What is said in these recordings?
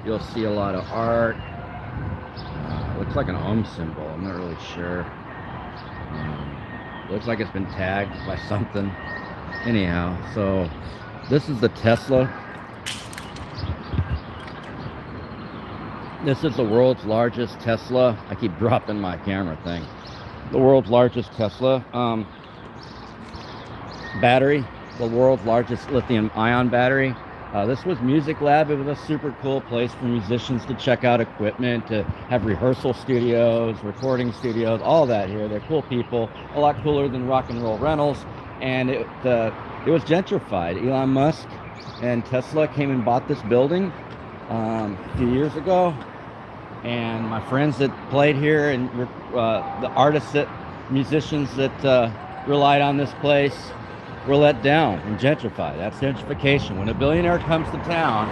you'll see a lot of art. Looks like an symbol. I'm not really sure. Looks like it's been tagged by something. Anyhow, so this is the Tesla. This is the world's largest Tesla. I keep dropping my camera thing. The world's largest Tesla battery. The world's largest lithium-ion battery. This was Music Lab. It was a super cool place for musicians to check out equipment, to have rehearsal studios, recording studios, all that here. They're cool people, a lot cooler than Rock and Roll Rentals. And it was gentrified. Elon Musk and Tesla came and bought this building a few years ago. And my friends that played here and the artists, musicians that relied on this place were let down and gentrified. That's gentrification. When a billionaire comes to town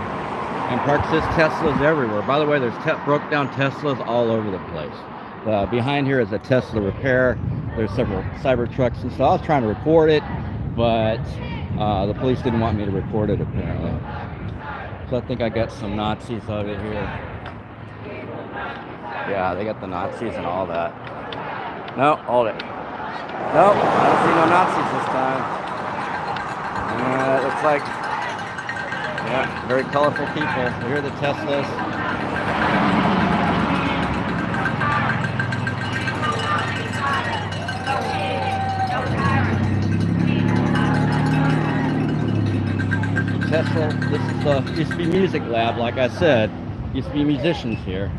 and parks his Teslas everywhere. By the way, there's broke down Teslas all over the place. Behind here is a Tesla repair. There's several Cybertrucks and stuff. I was trying to record it, but the police didn't want me to record it apparently. So I think I got some Nazis over here. Yeah, they got the Nazis and all that. No, hold it. Nope, I don't see no Nazis this time. It looks like, yeah, very colorful people. Here are the Teslas. Tesla, this is used to be Music Lab, like I said. Used to be musicians here.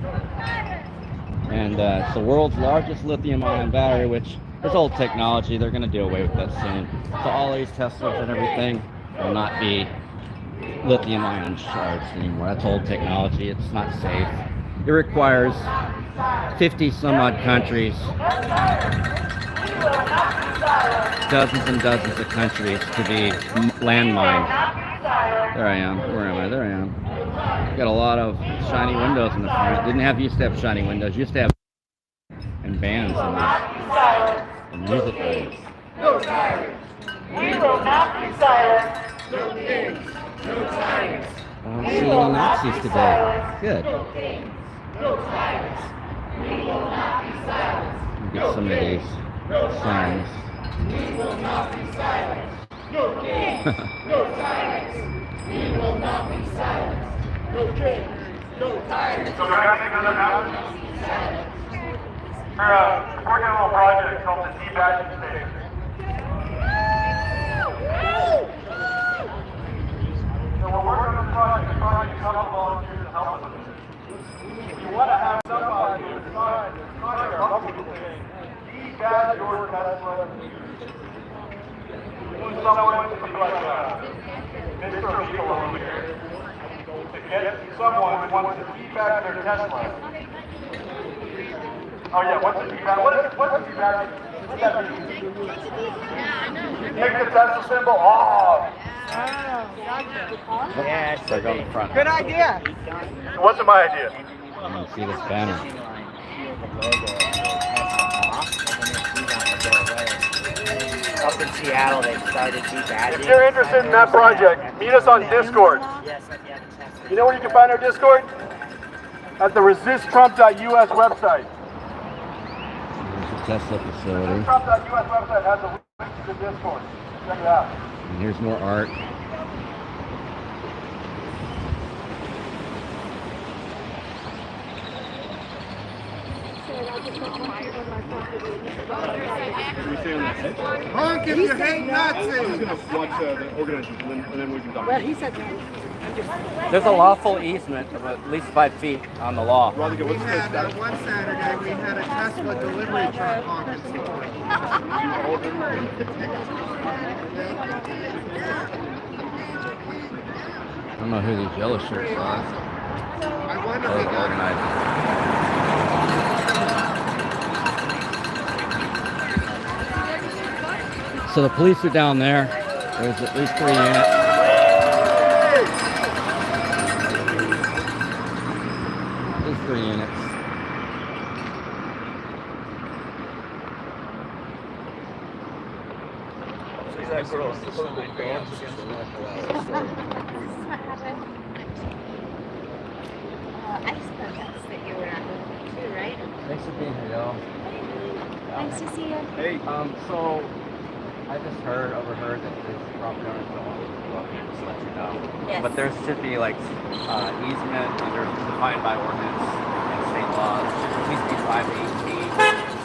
And it's the world's largest lithium-ion battery, which is old technology. They're going to do away with that soon. So all these Teslas and everything will not be lithium-ion charged anymore. That's old technology. It's not safe. It requires 50 some odd countries, dozens and dozens of countries to be landmined. There I am. Where am I? There I am. Got a lot of shiny windows in the front. Used to have shiny windows. Used to have and bands and music bands. No tyrants. We will not be silent. No kings. No tyrants. I don't see any Nazis today. Good. No kings. No tyrants. We will not be silent. Get some of these signs. We will not be silent. No kings. No tyrants. We will not be silent. No kings. No tyrants. So we're asking them now. We're working on a little project called the D-Badging Station. So we're working on this project. We're trying to get a couple volunteers to help us with this. If you want to have somebody who's trying to help you with this, D-Badge your Tesla. We want someone to be like Mr. People over here. To get someone who wants to D-Badge their Tesla. Oh yeah, what's the D-Badge? What's the D-Badge? What's that mean? Take the Tesla symbol off. Yeah, so go in the front. Good idea. So what's my idea? I'm gonna see this banner. Up in Seattle, they started D-badging. If you're interested in that project, meet us on Discord. You know where you can find our Discord? At the resisttrump.us website. Here's the Tesla facility. Resisttrump.us website has a link to the Discord. Check it out. And here's more art. Honk if you hate Nazis! I'm going to watch the organizers and then we can talk. Well, he said no. There's a lawful easement of at least 5 feet on the law. We had one Saturday, we had a Tesla delivery truck honking somewhere. I don't know who these yellow shirts are. I wonder Those if organizers. So the police are down there. There's at least 3 units. There's 3 units. She's that girl. ICE protests that you were at too, right? Thanks for being here, y'all. Nice to see you. Hey. So I just overheard that this property owners don't want to go up here, just to let you know. Yes. But there should be like easement under defined by ordinance and state law. It should at least be 5 to 8 feet.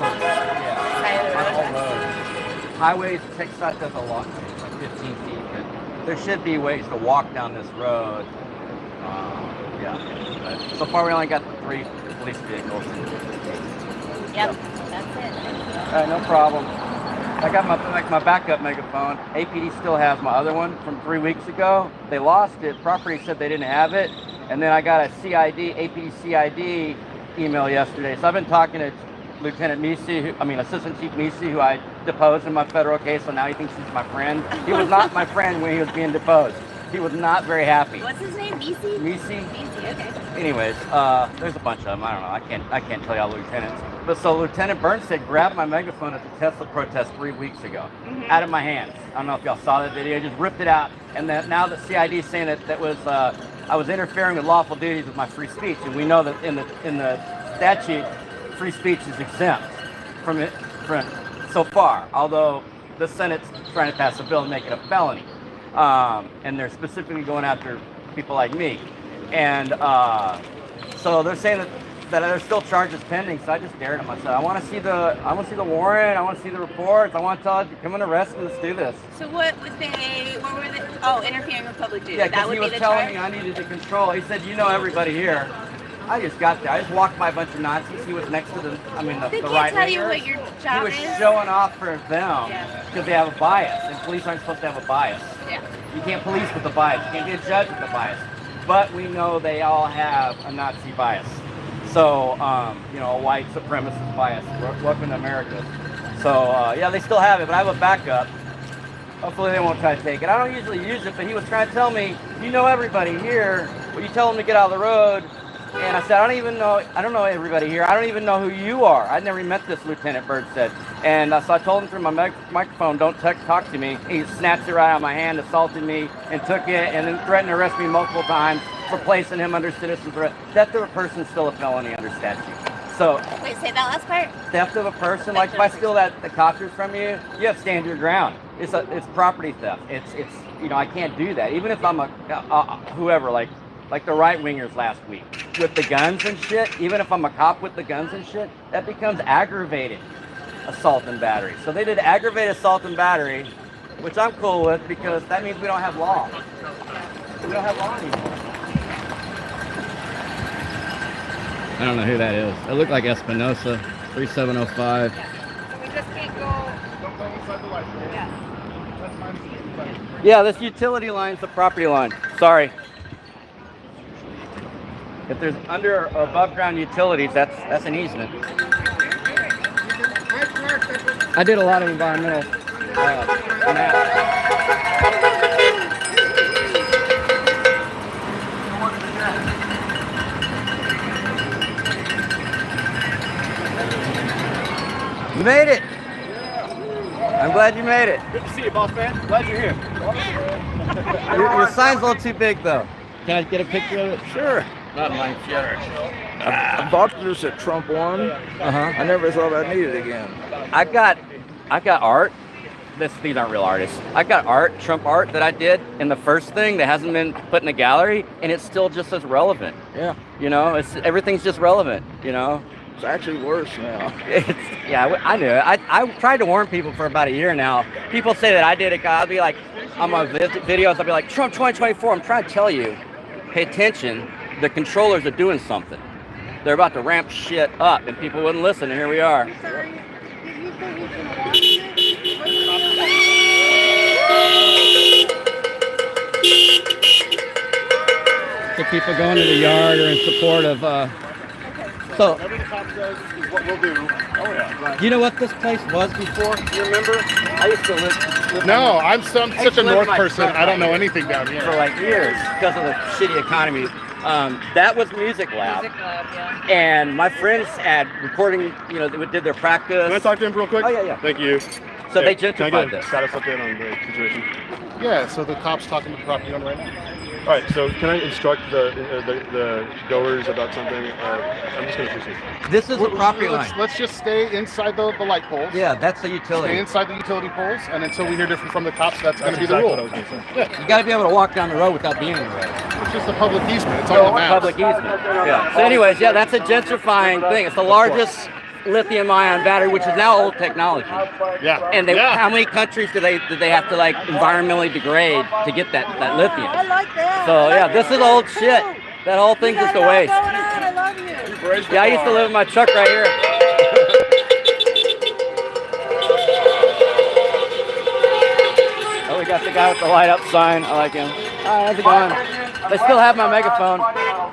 So yeah, Side of the on road. all roads. Highways, TxDOT does a lot, it's like 15 feet, but there should be ways to walk down this road. Yeah. But so far we only got 3 police vehicles. Yep, that's it. All right, no problem. I got my backup megaphone. APD still has my other one from 3 weeks ago. They lost it. Property said they didn't have it. And then I got a APD CID email yesterday. So I've been talking to Lieutenant Misi, Assistant Chief Misi, who I deposed in my federal case, so now he thinks he's my friend. He was not my friend when he was being deposed. He was not very happy. What's his name? Misi? Misi. Misi, okay. Anyways, there's a bunch of them. I don't know. I can't tell you all the lieutenants. But so Lieutenant Burns said, grabbed my megaphone at the Tesla protest 3 weeks ago, out of my hands. I don't know if y'all saw that video. I just ripped it out, and then now the CID is saying that was I was interfering with lawful duties with my free speech, and we know that in the statute, free speech is exempt from it so far. Although the Senate's trying to pass a bill to make it a felony, and they're specifically going after people like me, and so they're saying that there's still charges pending. So I just dared them. I said, I want to see the warrant. I want to see the reports. I want to tell you, come and arrest me. Let's do this. So what were they? Oh, interfering with public duty. Yeah, that because would he be was the telling charge? me I needed to control. He said, you know everybody here. I just got there. I just walked by a bunch of Nazis. He was next to the They right can't tell you wingers. what your He job was is. showing off for them Yeah. because they have a bias, and police aren't supposed to have a bias. Yeah. You can't police with a bias. You can't be a judge with a bias. But we know they all have a Nazi bias. So, a white supremacist bias. Welcome to America. So, yeah, they still have it, but I have a backup. Hopefully they won't try to take it. I don't usually use it, but he was trying to tell me, you know everybody here. Well, you tell them to get out of the road. And I said, I don't know everybody here. I don't even know who you are. I'd never met this, Lieutenant Bird said. And so I told him through my microphone, don't talk to me. He snatched it right out of my hand, assaulted me, and took it, and then threatened to arrest me multiple times for placing him under citizen's arrest. Theft of a person is still a felony under statute. So, Wait, say that last part? theft of a person, like if I steal the copters from you, you have to stand your ground. It's property theft. It's I can't do that. Even if I'm a whoever, like the right-wingers last week with the guns and shit, even if I'm a cop with the guns and shit, that becomes aggravated assault and battery. So they did aggravated assault and battery, which I'm cool with because that means we don't have law. We don't have law anymore. I don't know who that is. It looked like Espinosa, 3705. We just can't go. Don't go inside the light. Yeah. That's mine. Yeah, this utility line's the property line. Sorry. If there's under or above ground utilities, that's an easement. I did a lot of environmental You made it. I'm glad you made it. Good to see you, boss man. Glad you're here. Your sign's a little too big, though. Can I get a picture of it? Sure. Not mine, sure. I bought this at Trump won. I never thought I'd need it again. I got art. These aren't real artists. I got art, Trump art that I did in the first thing that hasn't been put in a gallery, and it's still just as relevant. Yeah. Everything's just relevant. It's actually worse now. I knew it. I tried to warn people for about a year now. People say that I did it. I'll be like, on my videos, I'll be like, Trump 2024. I'm trying to tell you, pay attention. The controllers are doing something. They're about to ramp shit up, and people wouldn't listen, and here we are. So people going to the yard are in support of. So, Whatever the cop says is what we'll do. Oh yeah. do you know what this place was before? Do you remember? I used to live No, I'm such a lived north my person. front I don't know life. anything down here. for like years because of the shitty economy. That was Music Lab. yeah. And my friends had recording, they did their practice. Can I talk to him real quick? Oh, yeah. Thank you. So they Can I gentrified get a this. status update on the situation? Yeah, so the cop's talking to the property owner right now. All right, so can I instruct the goers about something? I'm just going to proceed. This is the property line. Let's just stay inside the light poles. Yeah, that's the Stay utility. inside the utility poles, and until we hear different from the cops, that's going to be the exactly rule. what I was going to say. You got to be able to walk down the road without being in the road. It's just a public easement. It's on the map. Public easement. Yeah. So anyways, yeah, that's a gentrifying thing. It's the largest lithium-ion battery, which is now old technology. Yeah. And how many countries do they have to like environmentally degrade to get that lithium? I like that. So yeah, this is old shit. That whole thing's just a waste. I love you. Yeah, I used to live in my truck right here. Oh, we got the guy with the light up sign. I like him. Hi, how's it going? They still have my megaphone.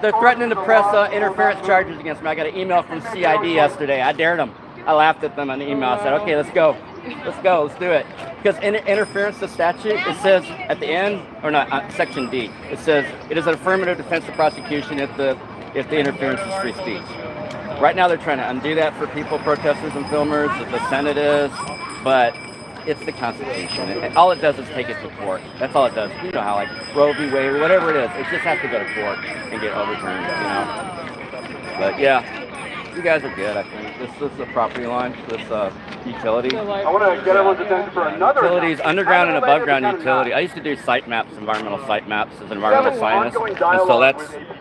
They're threatening to press interference charges against me. I got an email from CID yesterday. I dared them. I laughed at them on the email. I said, okay, let's go. Let's go. Let's do it. Because in interference to statute, it says at the end, or not, section D, it says it is an affirmative defense of prosecution if the interference is free speech. Right now, they're trying to undo that for people, protesters and filmers. The Senate is, but it's the Constitution. All it does is take it to court. That's all it does. You know how, like Roe v. Wade, whatever it is, it just has to go to court and get overturned. You know. But yeah, you guys are good. I think this is the property line. This utility. I want to get everyone's attention for another Utilities, underground and above ground utility. I used to do site maps, environmental site maps as an environmental scientist. And so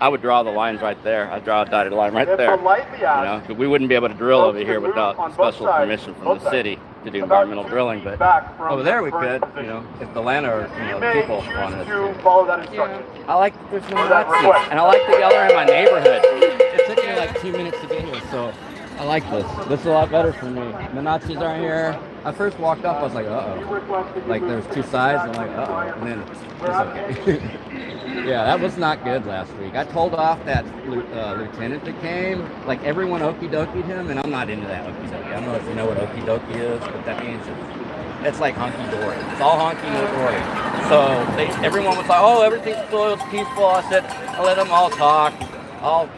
I would draw the lines right there. I'd draw a dotted line right there. You know, 'cause we wouldn't be able to drill over here without special permission from the city to do environmental drilling. But over there we could, you know, if the landowner, people wanted us to. follow that instruction. I like that there's no Nazis, and I like that y'all are in my neighborhood. It took me like 2 minutes to get here, so I like this. This is a lot better for me. The Nazis aren't here. I first walked up, I was like, uh-oh. Like there's two sides, I'm like, uh-oh. And then it's okay. Yeah, that was not good last week. I told off that lieutenant that came. Like everyone okie dokied him, and I'm not into that okie dokie. I don't know if you know what okie dokie is, but that means it's like honky dory. It's all honky no dory. So everyone was like, oh, everything's cool, it's peaceful. I said, I let them all talk, all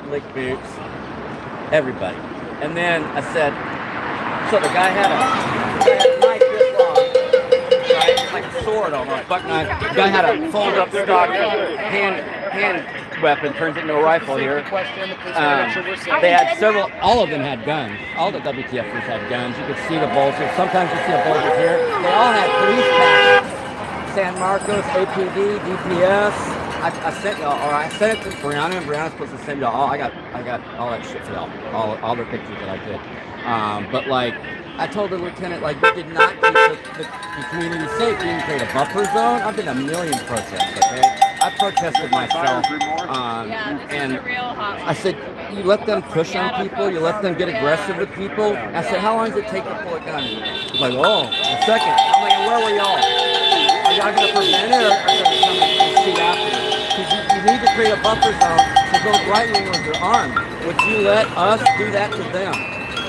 lick boots, everybody. And then I said, so the guy had a knife this long, right? Like a sword almost, buck knife. The guy had a fold up stock hand weapon, turns into a rifle here. They had several, all of them had guns. All the WTFers had guns. You could see the bulges. Sometimes you see a bulges here. They all had police patches. San Marcos, APD, DPS. I sent y'all, or I sent it to Brianna, and Brianna's supposed to send y'all all. I got all that shit for y'all, all the pictures that I did. But like, I told the lieutenant, like, you did not keep the community safe. You didn't create a buffer zone. I've been to a million protests, okay? I protested myself, and I said, you let them push on people, you let them get aggressive with people. I said, how long does it take to pull a gun? He's like, oh, a second. I'm like, where were y'all? Are y'all going to prevent it, or are you going to come and shoot after it? Because you need to create a buffer zone so those right-wingers are armed. Would you let us do that to them?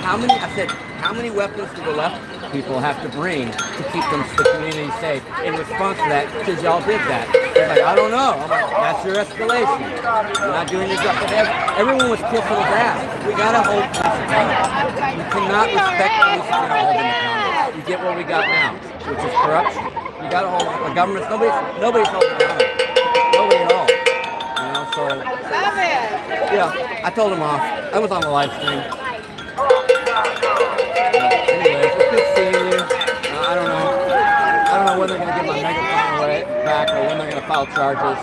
How many weapons do the left people have to bring to keep the community safe in response to that? Because y'all did that. They're like, I don't know. I'm like, that's your escalation. You're not doing your job. But everyone was kissing his ass. We gotta hold police accountable. You cannot respect police if you don't hold them accountable. You get what we got now, which is corruption. You gotta hold the government. Nobody's holding accountable. Nobody at all. You know, so yeah, I told him off. I was on the live stream. Anyways, it's good seeing you. I don't know when they're going to get my megaphone back or when they're going to file charges.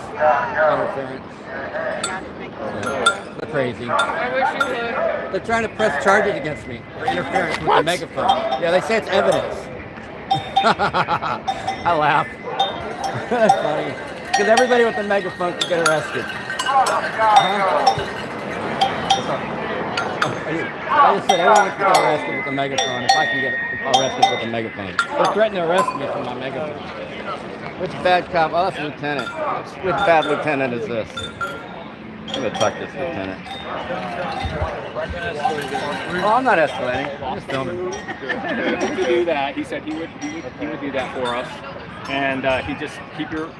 Interference. They're crazy. I wish you would. They're trying to press charges against me for interference with the megaphone. Yeah, they say it's evidence. I laugh. That's funny. Because everybody with the megaphone could get arrested. I just said everyone can get arrested with a megaphone if I can get arrested with a megaphone. They're threatening to arrest me for my megaphone. Which bad cop? Oh, that's a lieutenant. Which bad lieutenant is this? I'm gonna talk this lieutenant. Oh, I'm not escalating. I'm just filming. To do that, he said he would do that for us, and he just keep your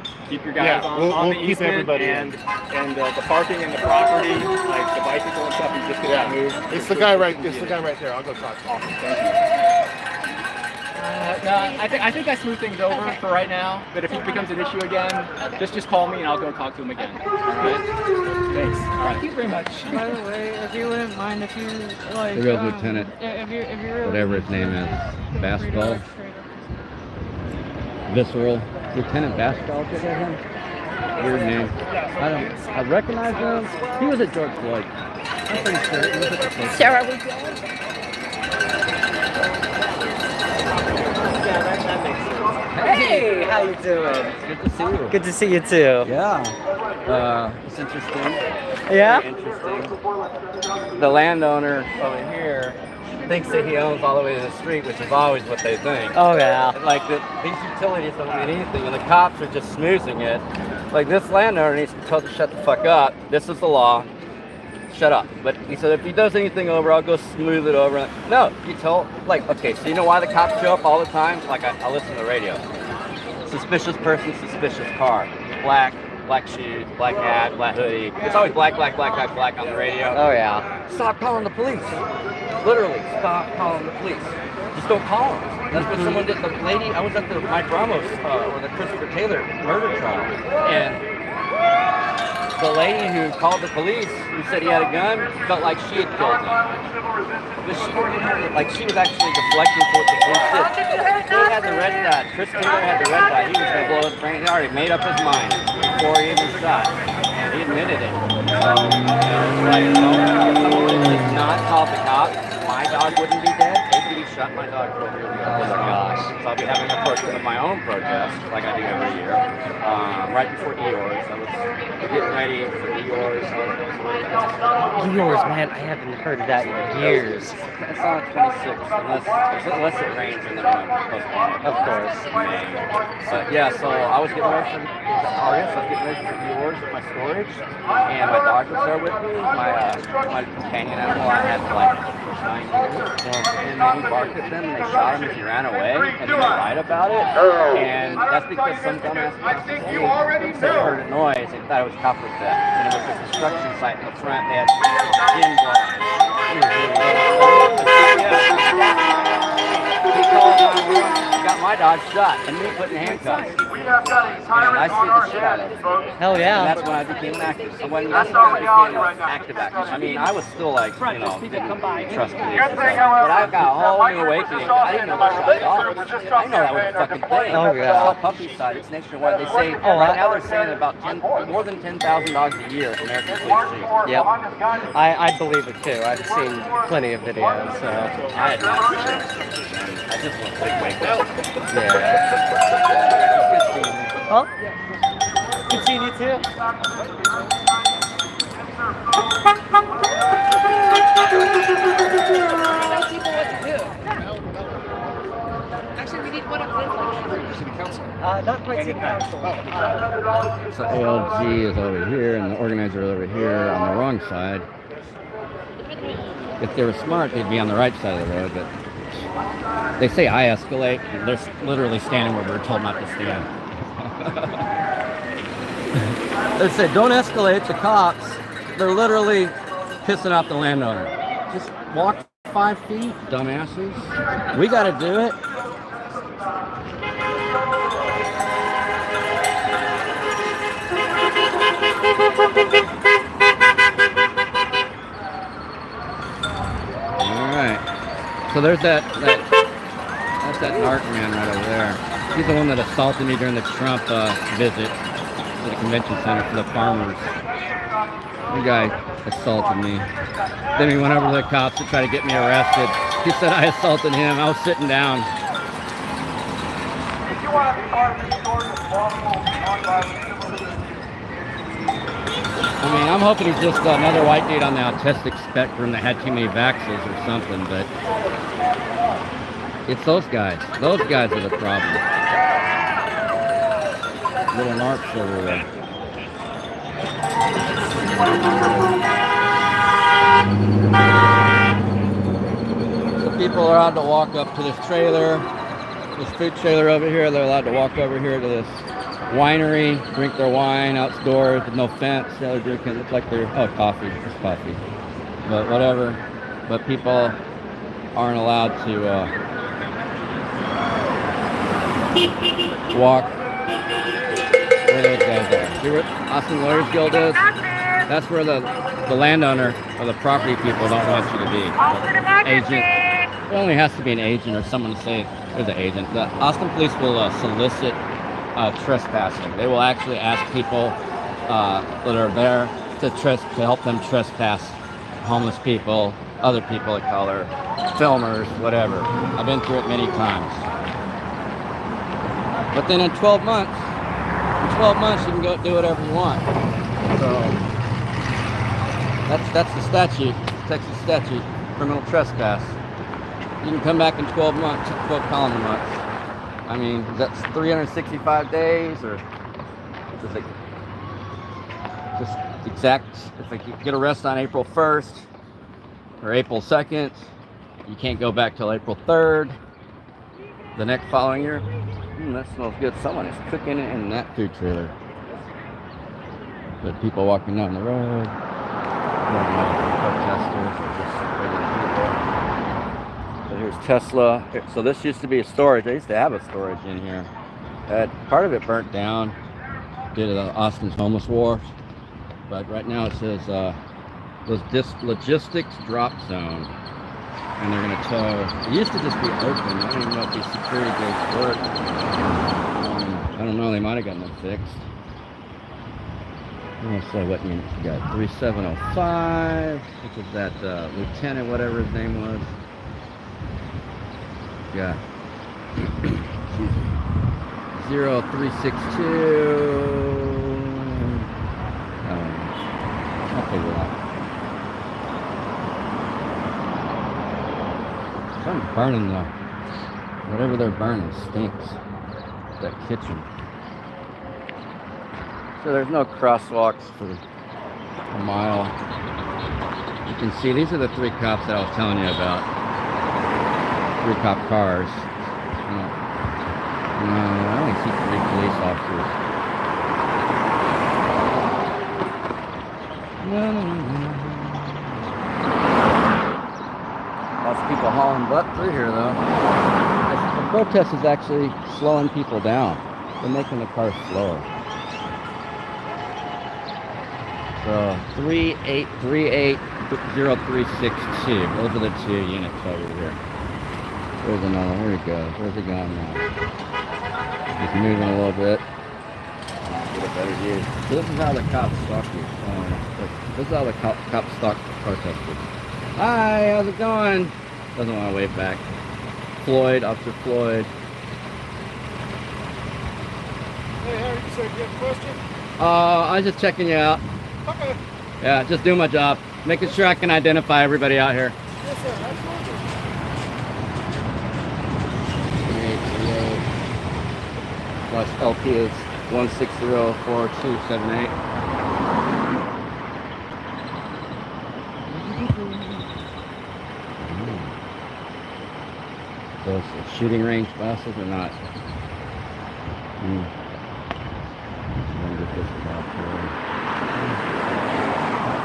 guys on the easement and the parking and the property, like the bicycle and stuff. You just get that move. It's the guy right there. I'll go talk to him. Awesome. Thank you. No, I think I smoothed things over for right now. But if it becomes an issue again, just call me and I'll go talk to him again. All right? Thanks. All right. Thank you very much. By the way, if you wouldn't mind, if you like, There goes Lieutenant. if you really Whatever his name is. Basketball. Visceral. Lieutenant Basketball, is that him? Weird name. I recognize him. He was at George Floyd. I'm pretty sure. He was at the place. Sarah, we good? Hey, how you doing? Good to see you. Good to see you too. Yeah. It's interesting. Yeah? Very interesting. The landowner over here thinks that he owns all the way to the street, which is always what they think. Oh yeah. Like these utilities don't mean anything, and the cops are just smoozing it. Like this landowner needs to be told to shut the fuck up. This is the law. Shut up. But he said if he does anything over, I'll go smooth it over. No, you tell, like, okay, so you know why the cops show up all the time? Like I listen to the radio. Suspicious person, suspicious car. Black shoes, black hat, black hoodie. It's always black on the radio. Oh yeah. Stop calling the police. Literally, stop calling the police. Just don't call them. That's what someone did. The lady, I was at the Mike Ramos or the Christopher Taylor murder trial, and the lady who called the police, who said he had a gun, felt like she had killed him. But she was actually deflecting to what the police did. He had the red dot. Chris Taylor had the red dot. He was going to blow his brain. He already made up his mind before he even shot. And he admitted it. So, it's like, if someone would have just not called the cops, my dog wouldn't be dead. They could have shot my dog 12 years ago. Oh my gosh. So I'll be having my own protest, like I do every year. Right before Eeyores, I was getting ready for Eeyores. Yours, man, I haven't heard of that in years. It's on the 26th, unless it rains and then I'm postponed. Of course. But yeah, so I was getting ready for Eeyores with my storage, and my dog was there with me, my companion animal I had for like 9 years. And then he barked at them and they shot him as he ran away, and they lied about it. And that's because some dumbass heard a noise and thought it was copper theft. And it was a construction site in the front. They had skin He called 911, got my dog shot, and me put in handcuffs. And I sued the shit out of him. Hell yeah. And that's when I became an activist. So when I became an active activist, I mean, I was still like, you know, didn't trust police and stuff. But I got a whole new awakening. I didn't know that was dogs. I didn't know that was a fucking thing. Oh, yeah. It's called puppy-side. It's nationwide. They say, right now they're saying about more than 10,000 dogs a year American police see. Yep. I believe it too. I've seen plenty of videos, so. I had not seen it. I just want to wake up. Yeah. Well, good seeing you too. Actually, we need one of City Council. Not quite city council. So ALG is over here, and the organizer is over here on the wrong side. If they were smart, they'd be on the right side of the road, but they say I escalate. They're literally standing where we're told not to stand. They said, don't escalate the cops. They're literally pissing off the landowner. Just walk 5 feet, dumbasses. We got to do it. All right. So there's that's that narc man right over there. He's the one that assaulted me during the Trump visit to the convention center for the farmers. The guy assaulted me. Then he went over to the cops to try to get me arrested. He said I assaulted him. I was sitting down. If you want to be part of these sorts of lawful, non-violent I mean, I'm hoping he's just another white dude on the autistic spectrum that had too many vaxes or something, but it's those guys. Those guys are the problem. Little narcs over there. So people are allowed to walk up to this trailer, this food trailer over here. They're allowed to walk over here to this winery, drink their wine outdoors with no fence. They're drinking, looks like they're, oh, coffee, it's coffee. But whatever. But people aren't allowed to walk where those guys are. See where Austin Lawyers Guild is? That's where the landowner or the property people don't want you to be. The agent. It only has to be an agent or someone to say there's an agent. The Austin police will solicit trespassing. They will actually ask people that are there to help them trespass homeless people, other people of color, filmers, whatever. I've been through it many times. But then in 12 months you can go do whatever you want. So that's the statute, Texas statute, criminal trespass. You can come back in 12 months, 12 calendar months. I mean, that's 365 days, or is it just exact? If I get arrested on April 1st or April 2nd, you can't go back till April 3rd. The next following year. That smells good. Someone is cooking it in that food trailer. But people walking down the road. Protesters or just regular people. So here's Tesla. So this used to be a storage. I used to have a storage in here. Part of it burnt down due to the Austin's homeless wharf. But right now it says logistics drop zone. And they're going to tow. It used to just be open. I don't even know if these security gates work. I don't know. They might have gotten them fixed. I'm going to say what units we got. 3705. Which is that lieutenant, whatever his name was. Yeah. 0362. I'll figure it out. Something burning though. Whatever they're burning stinks. That kitchen. So there's no crosswalks for a mile. You can see these are the 3 cops that I was telling you about. 3 cop cars. No, I only see 3 police officers. No. Lots of people hauling butt through here though. The protest is actually slowing people down. They're making the cars slower. So 38380362. Those are the 2 units over here. There's another one. Where he goes? Where's he going now? He's moving a little bit. Get a better view. So this is how the cops stalk you. This is how the cops stalk protesters. Hi, how's it going? Doesn't want to wave back. Floyd, Officer Floyd. Hey, Harry, you said you have a question? I was just checking you out. Okay. Yeah, just doing my job. Making sure I can identify everybody out here. Yes, sir. Absolutely. Plus LP is 1604278. Those shooting range buses or not?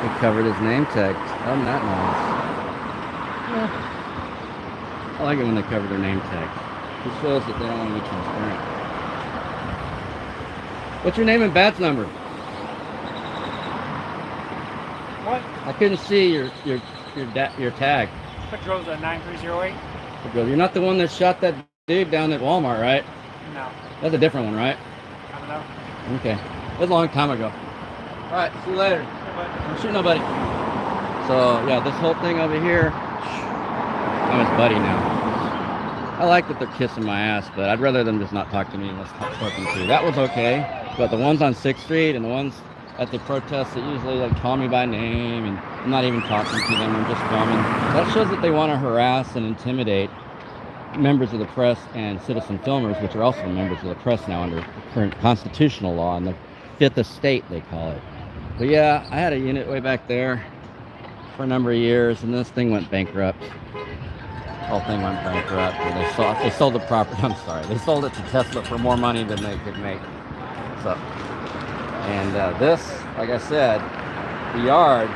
He covered his name tag. Oh, that nice. Yeah. I like it when they cover their name tag. It shows that they don't want to be transparent. What's your name and badge number? What? I couldn't see your tag. Pedroza 9308. You're not the one that shot that dude down at Walmart, right? No. That's a different one, right? I don't know. Okay. That was a long time ago. Alright, see you later. Don't shoot nobody. So, yeah, this whole thing over here, I'm his buddy now. I like that they're kissing my ass, but I'd rather them just not talk to me unless I'm talking to you. That was okay. But the ones on 6th Street and the ones at the protests that usually like call me by name and I'm not even talking to them, I'm just filming. That shows that they want to harass and intimidate members of the press and citizen filmers, which are also members of the press now under the current constitutional law, and the 5th estate they call it. But yeah, I had a unit way back there for a number of years, and this thing went bankrupt. The whole thing went bankrupt, and they sold the property. I'm sorry, they sold it to Tesla for more money than they could make. So, and this, like I said, the yard,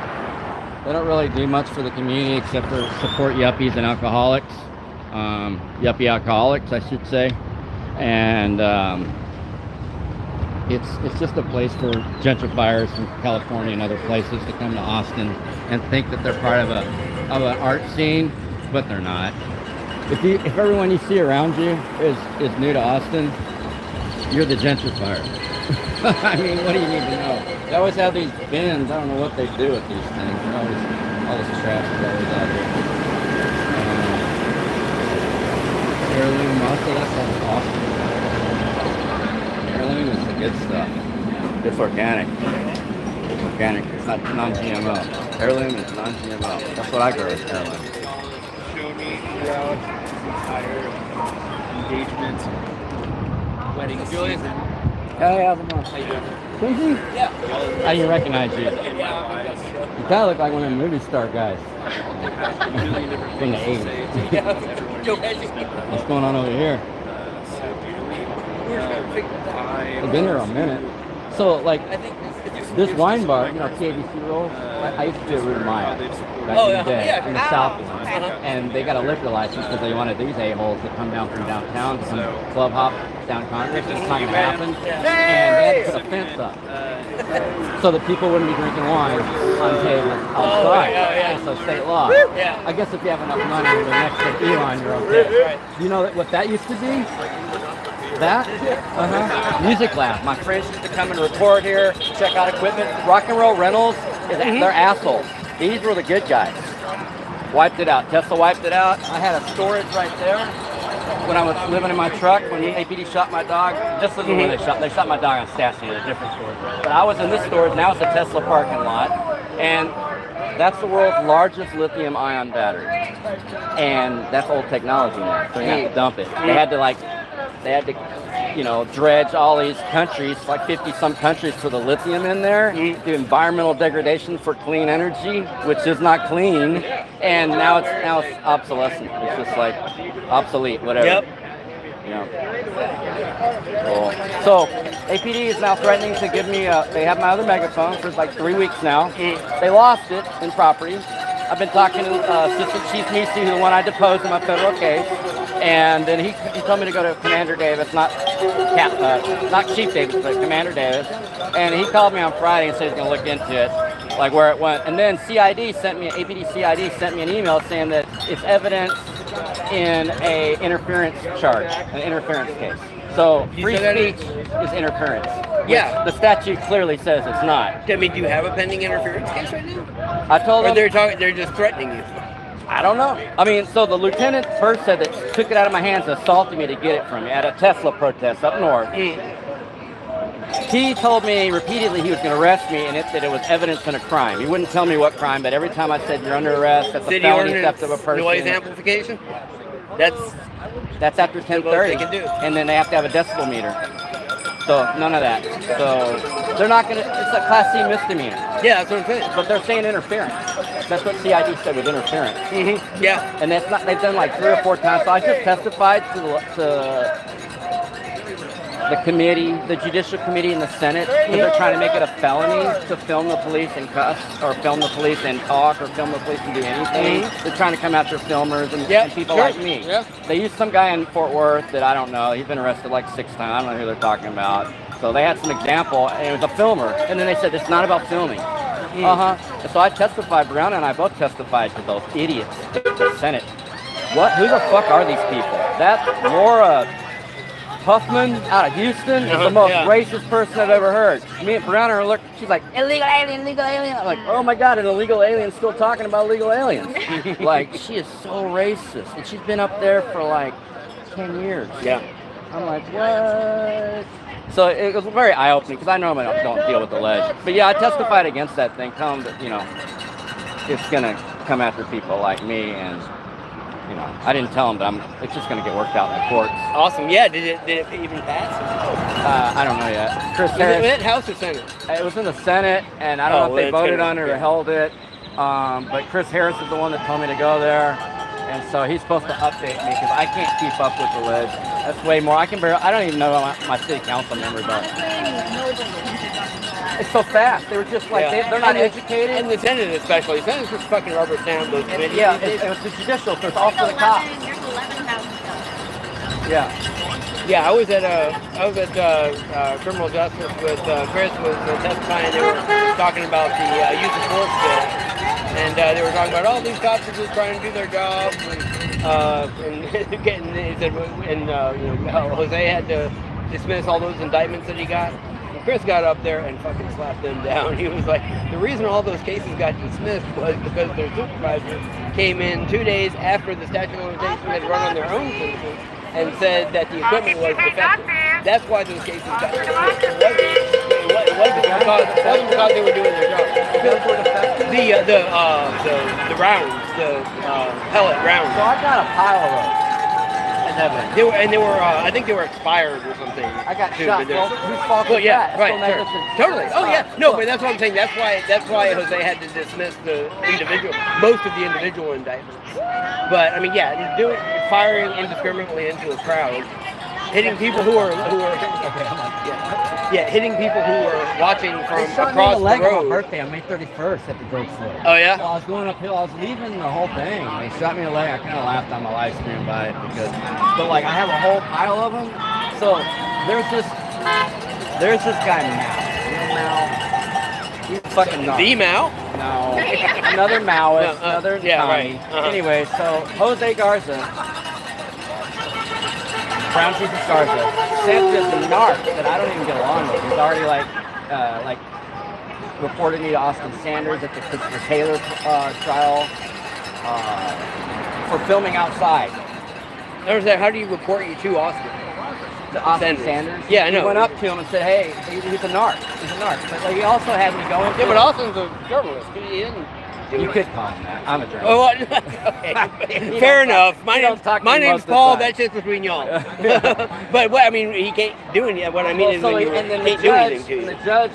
they don't really do much for the community except for support yuppies and alcoholics. Yuppie alcoholics, I should say. and it's just a place for gentrifiers from California and other places to come to Austin and think that they're part of an art scene, but they're not. If everyone you see around you is new to Austin, you're the gentrifier. I mean, what do you need to know? They always have these bins. I don't know what they do with these things. All this trash is always out here. Heirloom muscle, that sounds awesome. Heirloom is the good stuff. It's organic. It's organic. It's not non-GMO. Heirloom is non-GMO. That's what I grow as heirloom. Show me throughout the entire engagement, wedding Julian. Hey, how's it going? How you doing? Quincy? Yeah. I didn't recognize you. You kind of look like one of the movie star guys from the 80s. What's going on over here? I've been here a minute. So, like, this wine bar, you know, TABC rolls, I used to do it with Maya back in the day, in the South. And they got a liquor license because they wanted these a-holes to come down from downtown to some club hop down Congress. It's not going to happen. And they had to put a fence up so that people wouldn't be drinking wine on tables outside. So state law. I guess if you have enough money and you're next to Elon, you're okay. You know what that used to be? That? Music lab. My friends used to come and record here, check out equipment. Rock and roll rentals, they're assholes. These were the good guys. Wiped it out. Tesla wiped it out. I had a storage right there when I was living in my truck when APD shot my dog. Just as when they shot my dog on Stassy at a different storage. But I was in this storage. Now it's a Tesla parking lot, and that's the world's largest lithium-ion battery. And that's old technology now, so you have to dump it. They had to you know, dredge all these countries, like 50-some countries, for the lithium in there, do environmental degradation for clean energy, which is not clean, and now it's obsolescent. It's just like obsolete, whatever. Yep. Cool. So APD is now threatening to give me they have my other megaphone for like 3 weeks now. They lost it in property. I've been talking to Assistant Chief Nisi, the one I deposed in my federal case. And then he told me to go to Commander Davis, not Chief Davis, but Commander Davis. And he called me on Friday and said he's going to look into it, like where it went. And then APD sent me an email saying that it's evidence in a interference charge, an interference case. So free speech is interference. Yeah. The statute clearly says it's not. I mean, do you have a pending interference case right now? I told them. Or they're just threatening you? I don't know. I mean, so the lieutenant first said that took it out of my hands, assaulted me to get it from me at a Tesla protest up north. He told me repeatedly he was going to arrest me and that it was evidence in a crime. He wouldn't tell me what crime, but every time I said you're under arrest, that's a felony theft of a person. Noise amplification? That's after 10:30. They can do. And then they have to have a decibel meter. So none of that. So they're not going to, it's a Class C misdemeanor. Yeah, that's what I'm saying. But they're saying interference. That's what CID said with interference. Yeah. And that's not, they've done like 3 or 4 times. So I just testified to the committee, the Judicial Committee in the Senate, because they're trying to make it a felony to film the police and cuss, or film the police and talk, or film the police and do anything. They're trying to come after filmers and people like me. They used some guy in Fort Worth that I don't know. He's been arrested like 6 times. I don't know who they're talking about. So they had some example, and it was a filmer. And then they said, it's not about filming. So I testified, Brianna and I both testified to those idiots in the Senate. Who the fuck are these people? That Laura Huffman out of Houston is the most racist person I've ever heard. Me and Brianna look, she's like, illegal alien, illegal alien. I'm like, oh my God, an illegal alien still talking about illegal aliens. Like, she is so racist. And she's been up there for like 10 years. Yeah. I'm like, what? So it was very eye-opening because I normally don't deal with the ledge. But yeah, I testified against that thing, telling them that, you know, it's going to come after people like me, and you know, I didn't tell them, but it's just going to get worked out in the courts. Awesome. Yeah. Did it even pass? I don't know yet. Chris Harris. Was it House or Senate? It was in the Senate, and I don't know if they voted on it or held it. But Chris Harris is the one that told me to go there, and so he's supposed to update me because I can't keep up with the ledge. That's way more. I don't even know my city council member, but it's so fast. They were just like they're not educated. And the Senate especially. The Senate's just fucking rubber stamp those committees. Yeah, it was the judicial, so it's all for the cops. Yeah. Yeah, I was at criminal justice with Chris was testifying. They were talking about the use of force bill, and they were talking about all these cops are just trying to do their jobs, and getting. He said, and Jose had to dismiss all those indictments that he got. Chris got up there and fucking slapped them down. He was like, the reason all those cases got dismissed was because their supervisor came in 2 days after the statute of limitations had run on their own citizens and said that the equipment was defective. That's why those cases got dismissed. It wasn't because they were doing their job. The rounds, the pellet rounds. So I got a pile of those. They were, I think they were expired or something. I got shot. Whose fault Well, was yeah, that? right, Still sure. Totally. Oh, yeah. No, but that's what I'm saying. That's why Jose had to dismiss most of the individual indictments. But I mean, yeah, firing indiscriminately into a crowd, hitting people who are hitting people who were watching from across the road. On my birthday on May 31st at the Doge store. Oh yeah. Well, I was going uphill. I was leaving the whole thing. They shot me in the leg. I kind of laughed on my live stream by it but like I have a whole pile of them. So there's this guy Mao. He's fucking nuts. The Mao? No, another Maoist, another Tommy. Right. Anyway, so Jose Garza, Brown Chief of Garza, sent this narc that I don't even get along with. He's already like reported me to Austin Sanders at the Christopher Taylor trial for filming outside. How do you report you to Austin? To Austin Sanders? Yeah, I know. He went up to him and said, hey, he's a narc. He's a narc. But like, he also had me going. Yeah, but Austin's a journalist. He didn't. You could call him that. I'm a journalist. Oh, okay. Fair enough. My name's Paul. That's just between y'all. But what I mean, he can't do anything. What I mean is, when you can't do anything to you. And the judge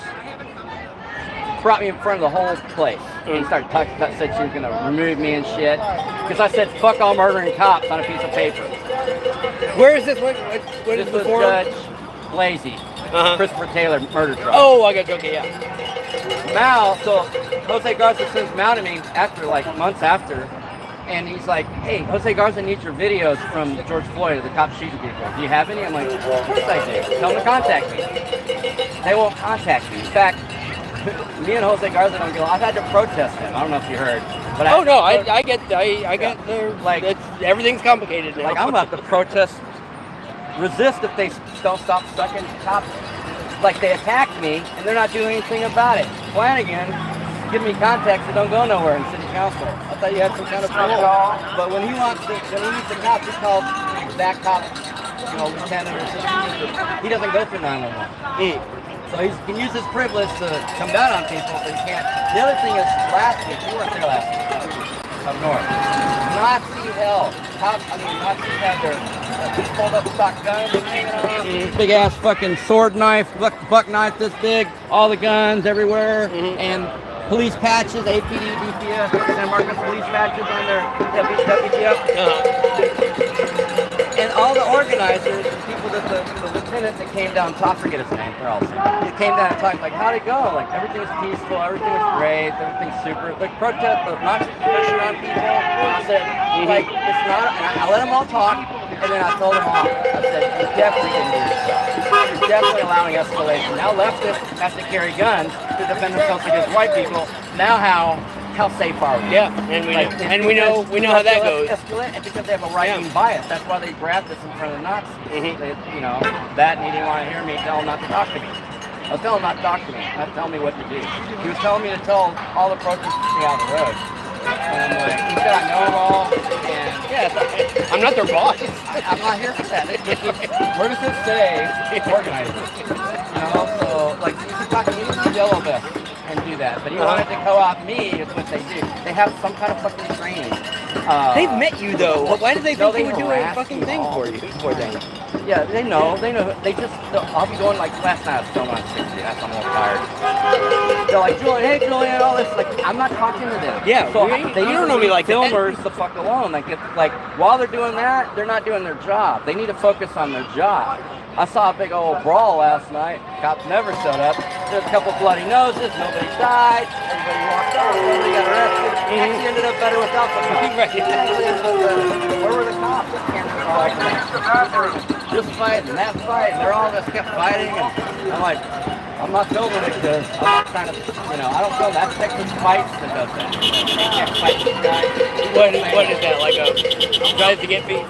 brought me in front of the whole place. And he started talking, said she was going to remove me and shit. Because I said, fuck all murdering cops on a piece of paper. Where is this? What is this the was forum? Judge Blasey. Christopher Taylor murder trial. Oh, I got you. Okay, yeah. Mao, so Jose Garza sends Mao to me after, like, months after. And he's like, hey, Jose Garza needs your videos from George Floyd, the cop shooting people. Do you have any? I'm like, of course I do. Tell them to contact me. They won't contact me. In fact, me and Jose Garza don't get along. I've had to protest him. I don't know if you heard. But I get there. Like, everything's complicated now. Like, I'm about to protest, resist if they don't stop sucking cops. Like, they attacked me, and they're not doing anything about it. Flanagan give me contacts that don't go nowhere in city council. I thought you had some kind of trouble. But when he needs the cops, he calls that cop, lieutenant or something. He doesn't go through 911. So he can use his privilege to come down on people, but he can't. The other thing is, last week, you weren't there last week, up north. Nazi hell. Nazis had their pulled up stock guns hanging around. Big ass fucking sword knife, buck knife this big, all the guns everywhere, and police patches, APD, DPS, San Marcos police patches on their WTF. And all the organizers, the people that the lieutenant that came down, I forget his name, they're all super. He came down and talked like, how'd it go? Like, everything was peaceful, everything was great, everything's super. Like, protest, the Nazi pressure on people. I said, like, it's not, and I let them all talk, and then I told them all. I said, you're definitely going to do this stuff. You're definitely allowing escalation. Now leftists have to carry guns to defend themselves against white people. Now how safe are we? Yeah, and we know how that goes. And because they have a right-wing bias, that's why they grabbed this in front of the Nazis. That and he didn't want to hear me tell him not to talk to me. I was telling him not to talk to me, not tell me what to do. He was telling me to tell all the protesters to stay out of the road. And I'm like, he said I know them all, and yeah, I'm not their boss. I'm not here for that. Where does it say organizers? So like you can talk to any yellow vest and do that, but he wanted to co-opt me is what they do. They have some kind of fucking training. They've met you though. Why do they think they would do a fucking thing for them? Yeah, they know. They just. I'll be going like last night. I was filming on 60. That's I'm a little tired. They're like, Julian, hey Julian, all this. Like, I'm not talking to them. Yeah. So you don't know me like filmers the fuck alone. Like while they're doing that, they're not doing their job. They need to focus on their job. I saw a big old brawl last night. Cops never showed up. There's a couple bloody noses. Nobody died. Everybody walked off. Nobody got arrested. actually ended up better without them. Where were the cops? This fight and that fight, and they're all just kept fighting, and I'm like, I'm not filming it because I'm not trying to, I don't film that Texas fights that does that. What is that, like a, tries to get me,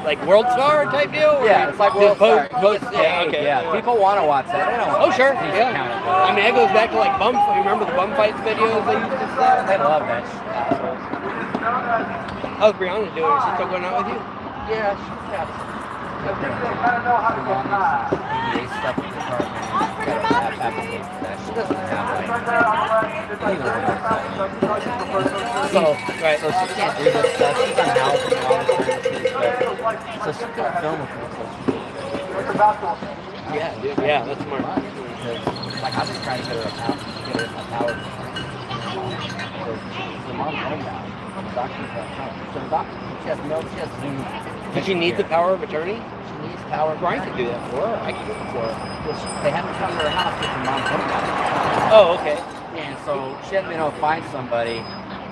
like World Star type deal? Yeah, it's like World Star. Yeah, okay. Yeah, people want to watch that. They don't want Oh, sure, yeah. I mean, that goes back to like bum, you remember the bum fights videos they used to say? They love that shit. How's Brianna doing? Is she still going out with you? Yeah, she's got stuff in the apartment. She doesn't have so she can't do this stuff. She's on housing and all this kind of shit. So she couldn't film with us. Yeah, that's smart. Like I've been trying to get her a power. So the mom's home now. The doctor's at home. So the doctor, she has Zoom. Does she need the power of attorney? She needs power. Brian can do that for her. I can do it for her. They haven't come to her house because her mom's home now. Oh, okay. And so she hasn't been able to find somebody.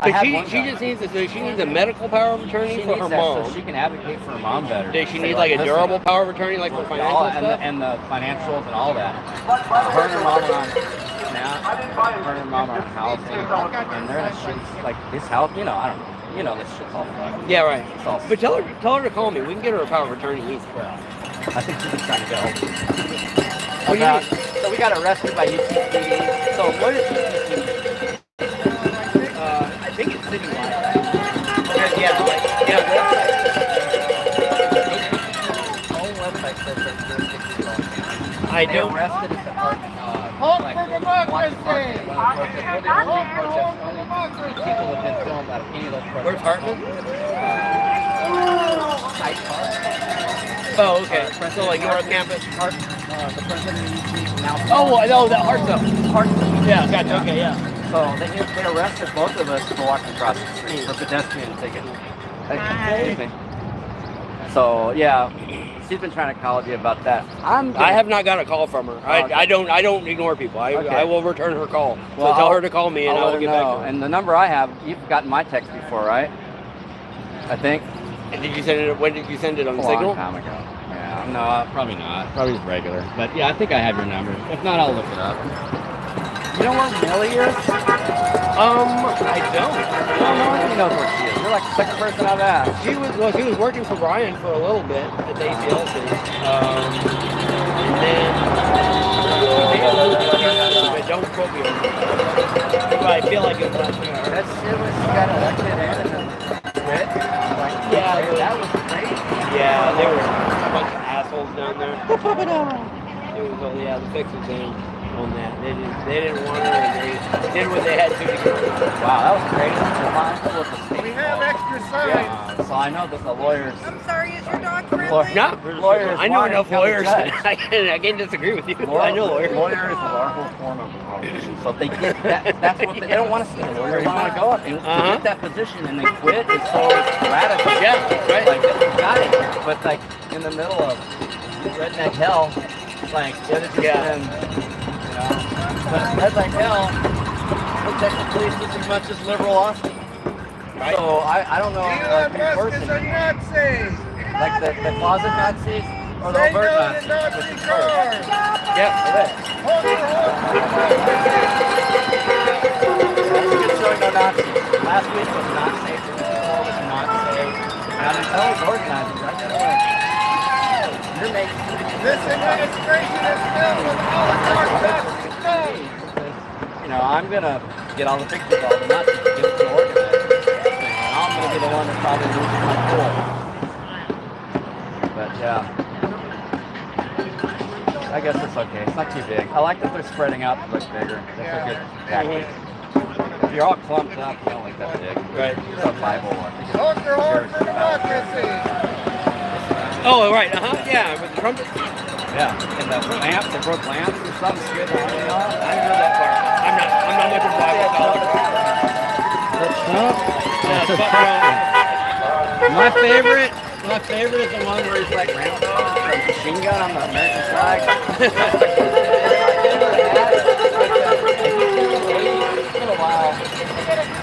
But she just needs she needs a medical power of attorney for her mom. So she can advocate for her mom better. Does she need like a durable power of attorney, like for financial stuff? And the financials and all that. Her and her mom are on now. Her and her mom are on housing, and they're in shit like this house. I don't know. This shit's all fucked. Yeah, right. But tell her to call me. We can get her a power of attorney. Well, I think she's trying to go. So we got arrested by UTPD. So what is UTPD? I think it's citywide. Yeah. Website says that I don't. Arrested at the park. Hope for democracy! People have been filmed out of any of those protests. Where's Hartman? Hyde Park. Oh, okay. So like North Campus. The president of UT now. Oh, that Hartsville. Yeah, gotcha. Okay, yeah. So they arrested both of us for walking across the street for pedestrian ticket. So yeah, she's been trying to call you about that. I have not got a call from her. Okay. I don't ignore people. I will return her call. So tell her to call me and I'll get back to her. And the number I have, you've gotten my text before, right? I think. And did you send it? When did you send it on A Signal? long time ago. Yeah. No, probably not. Probably just regular. But yeah, I think I have your number. If not, I'll look it up. You know where Millie is? I don't. Nobody knows where she is. You're like the second person I've asked. She was working for Brian for a little bit at the ACLC. And then but don't quote me on that. But I feel like it was last year. That shit when she got elected and quit. Yeah, that was crazy. Yeah, there were a bunch of assholes down there. It was the fix was in on that. They didn't want her, and they did what they had to get her. Wow, that was crazy. We have extra signs. So I know that the lawyers. I'm sorry, is your dog friendly? Lawyers. I know enough lawyers. I can't disagree with you. I know lawyers. Lawyers are a form of politicians. So if they get that, that's what they don't want to see a lawyer. They want to go up and get that position, and they quit. It's so radical. Yeah, right. Like they got it, but like in the middle of redneck hell, like it has been. But redneck hell protect the police just as much as liberal Austin. Right. So I don't know. Musk is a Nazi. Like the closet Nazis or the overt Nazis? Nazi card. Yeah, it is. Good showing no Nazis. Last week was not safe. Before was not safe. And I didn't tell those organizers. I said, you're making. This administration is filled with oligarch Nazis. I'm gonna get all the pictures of the Nazis to get to organize. I'm gonna be the one that's probably losing my cool. But yeah, I guess it's okay. It's not too big. I like that they're spreading out to look bigger. That's a good tactic. If you're all clumped up, you don't look that big. Right. It's a Bible one. Hold your horn for democracy. Oh, right. Yeah, with the trumpet. Yeah. And the lamps, they broke lamps or something. Shit. I don't know. I didn't know that part. I'm not much of a Bible scholar. My favorite is the one where he's like Rambo, a machine gun on the American flag. It's been a while.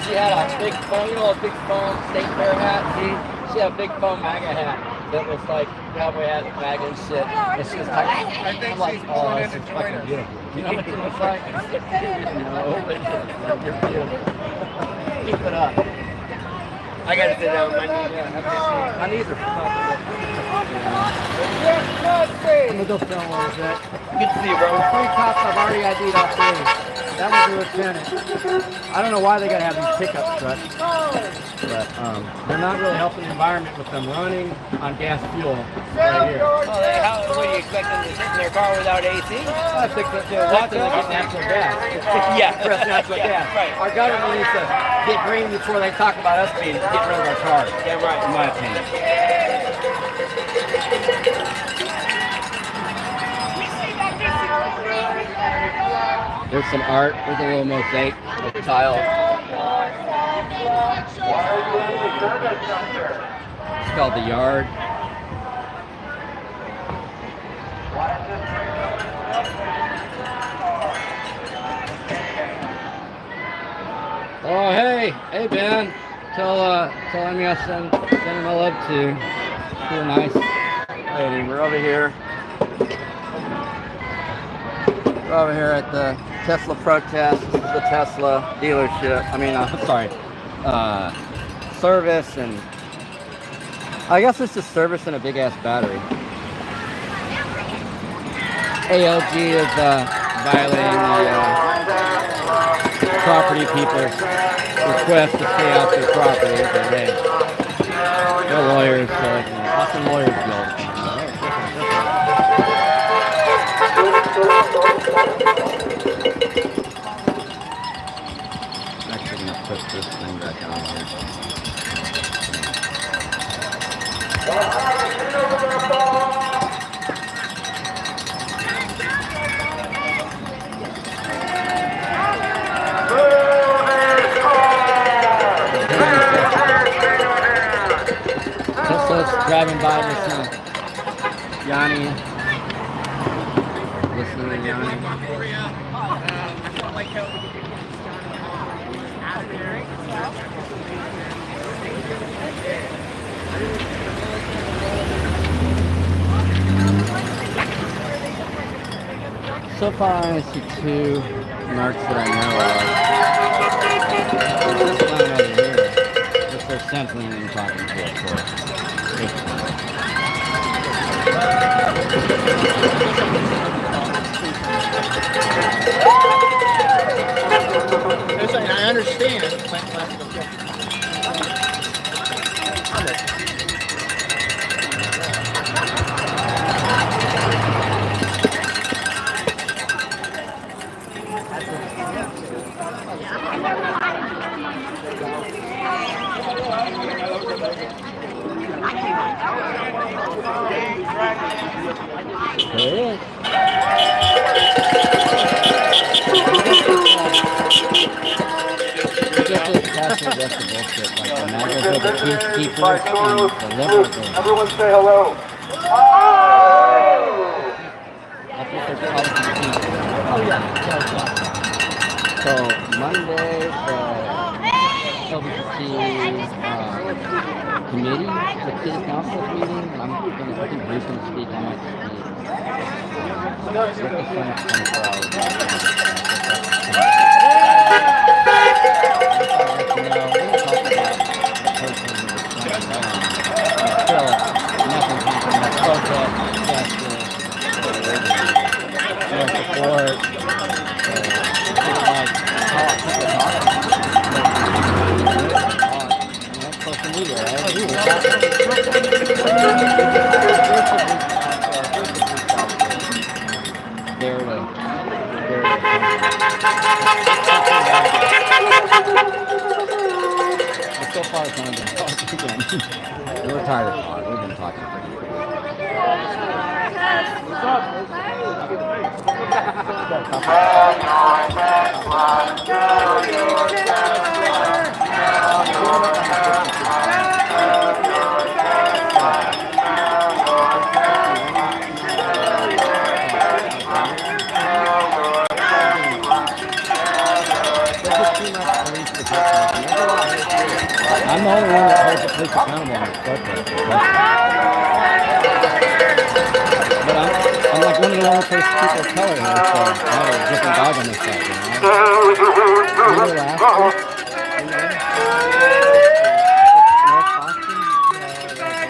She had a big foam, you know, a big foam state fair hat. She had a big foam MAGA hat that was like cowboy hat, MAGA and shit. And she was like, I'm like, oh, this is fucking beautiful. You know what she looks like? No, but you're beautiful. Keep it up. I gotta sit down. My knees are fucking. I'm gonna go film one of that. Good to see you, bro. 3 cops I've already ID'd off 3. That was a lieutenant. I don't know why they gotta have these pickup trucks, but they're not really helping the environment with them running on gas fuel right here. What do you expect them to sit in their car without AC? I think that they're watching them get natural gas. Yeah, Press natural gas. Right. Our government needs to get green before they talk about us getting rid of our cars. Yeah, right. In my opinion. There's some art. There's a little mosaic with tile. It's called The Yard. Oh, hey Ben. Tell Emmy I send him my love to. She's a nice lady. We're over here. We're over here at the Tesla protest. This is the Tesla dealership. I mean, sorry, service, and I guess it's just service and a big ass battery. ALG is violating the property people's request to stay off their property. But hey, they're lawyers, so awesome lawyers guild. I'm actually gonna put this thing back on here. Tesla's driving by listening to Yanni. Listening to Yanni. So far, I only see 2 narcs that I know of. There's this one over here. Which they're centering and talking to, of course. I understand. Everyone say hello. So Monday, the LGBT committee, the city council meeting, I'm going to briefly speak. I might speak. With the 24 hours. So far, it's only been talking again. We're tired of talking. We've been talking for only one that holds the police accountable on this protest. But I'm like one of the only first people of color here, so I have a different dog on this side, you know? Remember last week?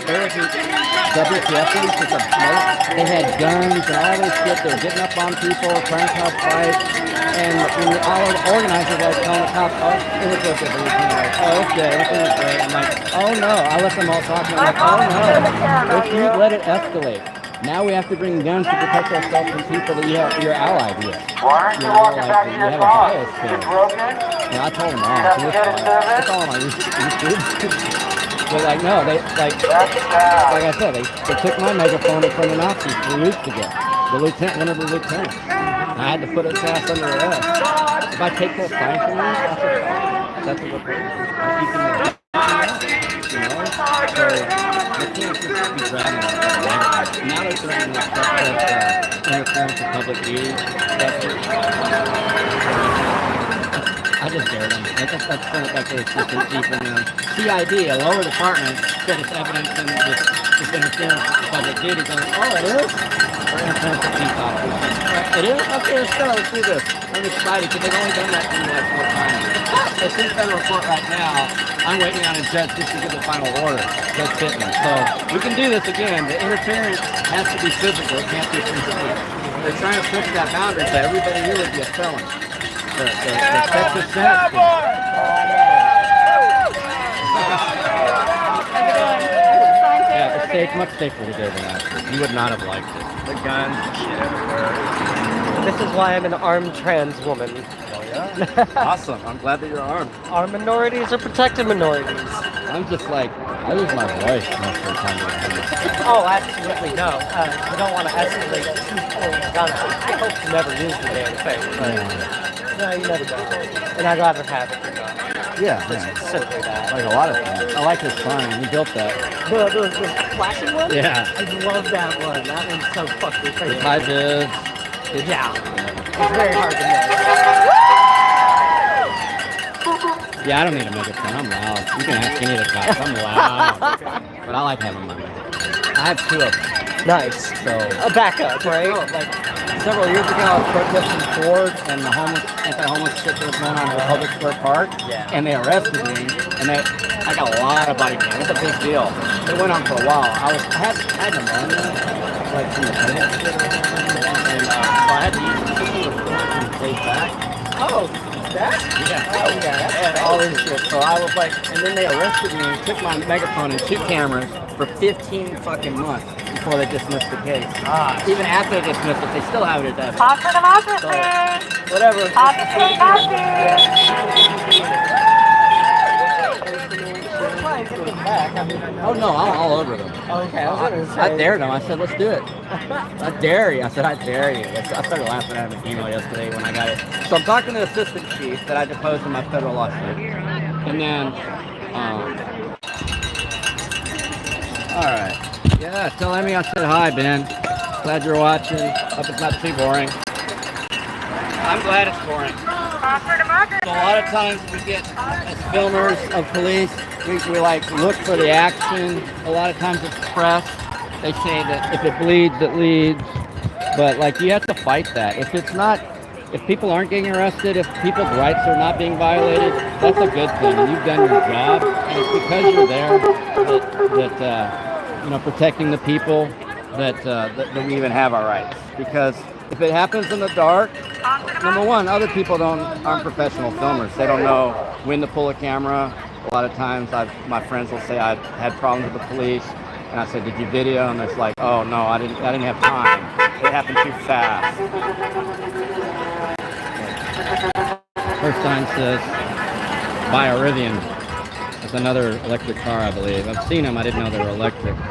There was WTF things with the smoke. They had guns and all this shit. They were getting up on people, trying to cause fights. And all the organizers were like telling the cops, oh, it was okay, like, oh, it's good, everything was great. I'm like, oh no. I let them all talk. I'm like, oh no. If you let it escalate, now we have to bring guns to protect ourselves from people that you're allied with. You know, like you have a bias to. And I told them all. It's all on my YouTube. But like no, they like I said, they took my megaphone in front of Nazis 3 weeks ago. The lieutenant, one of the lieutenants. I had to put his ass under arrest. If I take that sign from you, that's a report. You know, so they can't just be dragging it. Now they're threatening to interference with public views. I just dare them. That's their assistant chief and CID, a lower department, said it's evidence in this interference with public duties. I'm like, oh, it is? Or interference with peace officers. It is? Okay, let's do this. I'm excited because they've only done that to me like 4 times. So since that report right now, I'm waiting on a judge just to give the final order. Judge Pittman. So we can do this again. The interference has to be physical. It can't be physical. They're trying to push that boundary so everybody here would be a felon. The Texas Senate. Yeah, the state's much safer today than last week. You would not have liked it. The guns, shit everywhere. This is why I'm an armed trans woman. Oh yeah? Awesome. I'm glad that you're armed. Armed minorities are protected minorities. I'm just like, I lose my voice most of the time. Oh, absolutely no. You don't want to escalate too guns. I hope to never use the damn thing. But no, you never do. And I'd rather have it than not. Yeah, Just simply that. like a lot of things. I like this sign. You built that. The flashing one? Yeah. I love that one. That one's so fucking crazy. It's high vis. Yeah. It's very hard to Yeah, I don't need a megaphone. I'm loud. You can ask any of the cops. I'm loud. But I like having my megaphone. I have 2 of them. Nice. So a backup, right? Like several years ago, I was protesting Ford and the anti-homeless shit that was going on in Republic Square Park. Yeah. And they arrested me, and I got a lot of body cam. It's a big deal. It went on for a while. I had pneumonia, like from the clinic, and so I had to use the system to take back. Oh, that? Yeah. Oh, yeah. And all this shit. So I was like, and then they arrested me and took my megaphone and 2 cameras for 15 fucking months before they dismissed the case. Even after they dismissed it, they still have it as evidence. Pause for democracy. So, whatever. Pause for democracy. Oh no, I'm all over them. Okay, I was gonna say. I dared them. I said, let's do it. I dare you. I said, I dare you. I started laughing at him in email yesterday when I got it. So I'm talking to the assistant chief that I deposed in my federal lawsuit. And then, all right. Yeah, tell Emmy I said hi, Ben. Glad you're watching. Hope it's not too boring. I'm glad it's boring. So a lot of times we get, as filmers of police, we like look for the action. A lot of times it's press. They say that if it bleeds, it leads. But like you have to fight that. If people aren't getting arrested, if people's rights are not being violated, that's a good thing. And you've done your job. And it's because you're there that protecting the people that we even have our rights. Because if it happens in the dark, number one, other people aren't professional filmers. They don't know when to pull a camera. A lot of times my friends will say I've had problems with the police, and I said, did you video? And it's like, oh no, I didn't have time. It happened too fast. First sign says, buy a Rivian. It's another electric car, I believe. I've seen them, I didn't know they were electric. Who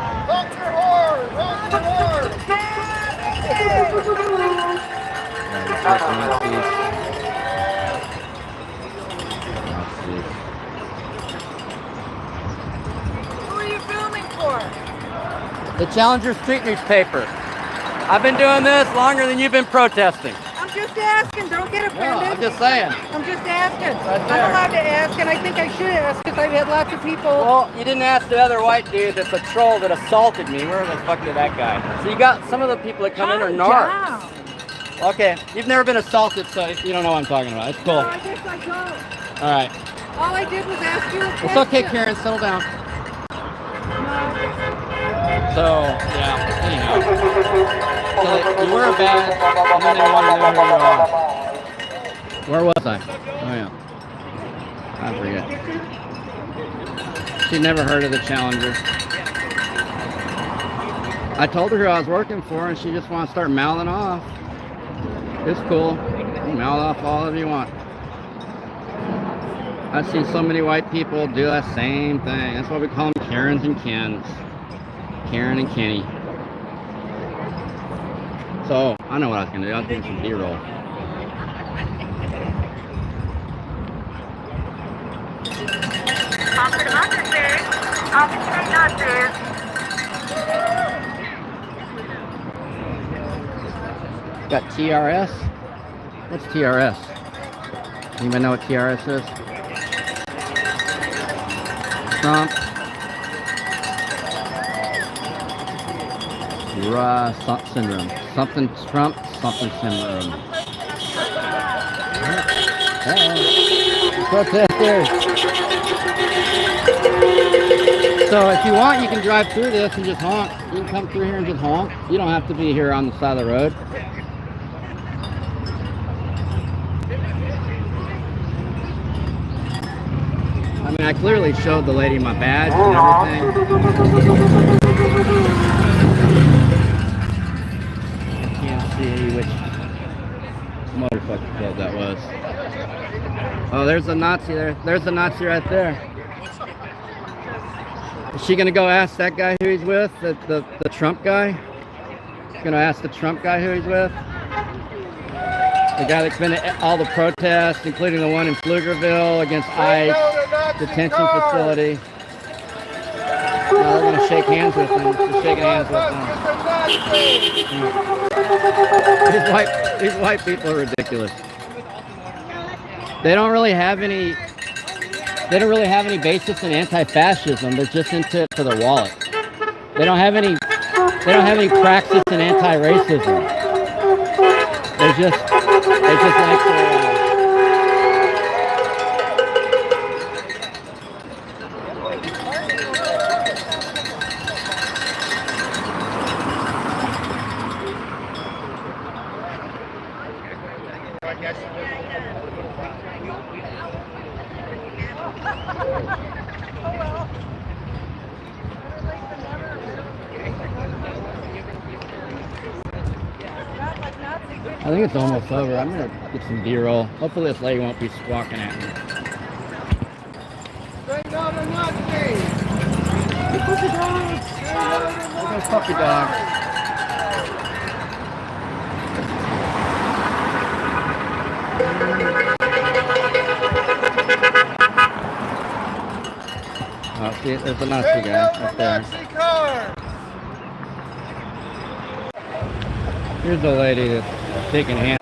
are you filming for? The Challenger Street newspaper. I've been doing this longer than you've been protesting. I'm just asking. Don't get offended. No, I'm just saying. I'm just asking. Right there. I'm allowed to ask, and I think I should ask because I've had lots of people. Well, you didn't ask the other white dude that's a troll that assaulted me. Where the fuck did that guy? So you got some of the people that come in are narcs. Okay, you've never been assaulted, so you don't know what I'm talking about. It's cool. No, I guess I don't. All right. All I did was ask you a question. It's okay, Karen. Settle down. So, yeah, anyhow. So you were a bad, and then they want to know who you are. Where was I? Oh, yeah. I forget. She never heard of the Challenger. I told her who I was working for, and she just wants to start mouthing off. It's cool. You mouth off all of you want. I've seen so many white people do that same thing. That's why we call them Karens and Kens. Karen and Kenny. So, I know what I was going to do. I was doing some B-roll. Got TRS? What's TRS? Anybody know what TRS is? Trump. Syndrome. Something Trump, something syndrome. Protesters. So if you want, you can drive through this and just honk. You can come through here and just honk. You don't have to be here on the side of the road. I mean, I clearly showed the lady my badge and everything. I can't see which motorfucker club that was. Oh, there's a Nazi there. There's a Nazi right there. Is she gonna go ask that guy who he's with? The Trump guy? Gonna ask the Trump guy who he's with? The guy that's been at all the protests, including the one in Pflugerville against ICE detention facility. Now they're gonna shake hands with him. They're shaking hands with him. These white people are ridiculous. They don't really have any. They don't really have any basis in anti-fascism. They're just into it for their wallet. They don't have any. They don't have any praxis in anti-racism. They just like to. I think it's almost over. I'm gonna get some B-roll. Hopefully this lady won't be squawking at me. Puppy dogs! Look at those puppy dogs. Oh, see, there's a Nazi guy up there. Here's the lady that's taking hands.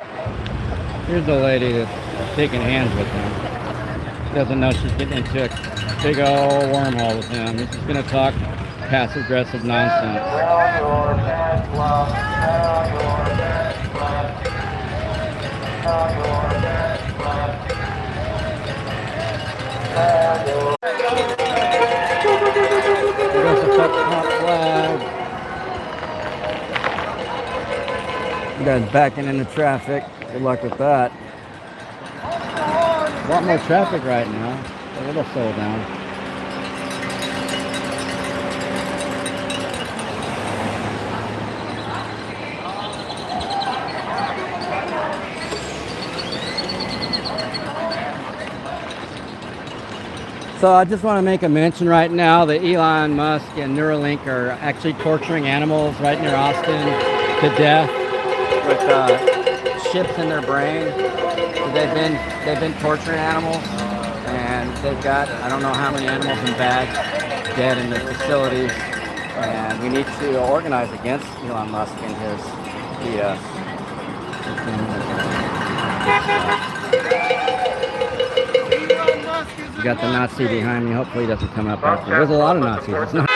Here's the lady that's taking hands with him. She doesn't know she's getting into a big old wormhole with him. He's just gonna talk passive-aggressive nonsense. There's a Trump flag. You guys backing into traffic. Good luck with that. A lot more traffic right now. It'll slow down. So I just want to make a mention right now that Elon Musk and Neuralink are actually torturing animals right near Austin to death with chips in their brain. They've been torturing animals, and they've got I don't know how many animals in bags dead in the facilities. And we need to organize against Elon Musk and his BS. You got the Nazi behind me. Hopefully he doesn't come up after. There's a lot of Nazis. It's not.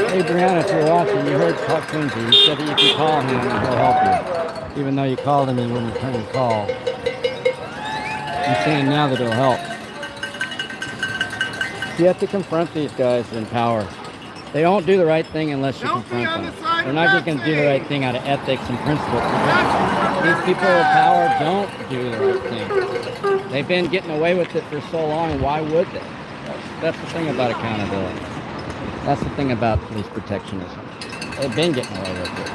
Hey Brianna, if you're watching, you heard Chuck Quincy. He said that you can call him and he'll help you. Even though you called him and he wouldn't return your call. I'm saying now that it'll help. You have to confront these guys in power. They don't do the right thing unless you confront them. They're not just going to do the right thing out of ethics and principles. These people in power don't do the right thing. They've been getting away with it for so long, why would they? That's the thing about accountability. That's the thing about police protectionism. They've been getting away with it.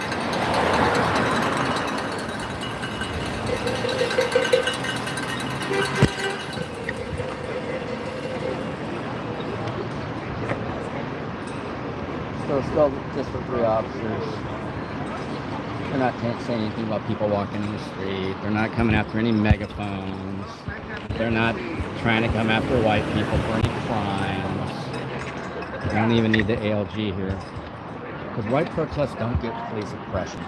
So still just for 3 officers. They're not saying anything about people walking in the street. They're not coming after any megaphones. They're not trying to come after white people for any crimes. They don't even need the ALG here. Because white protests don't get police oppression,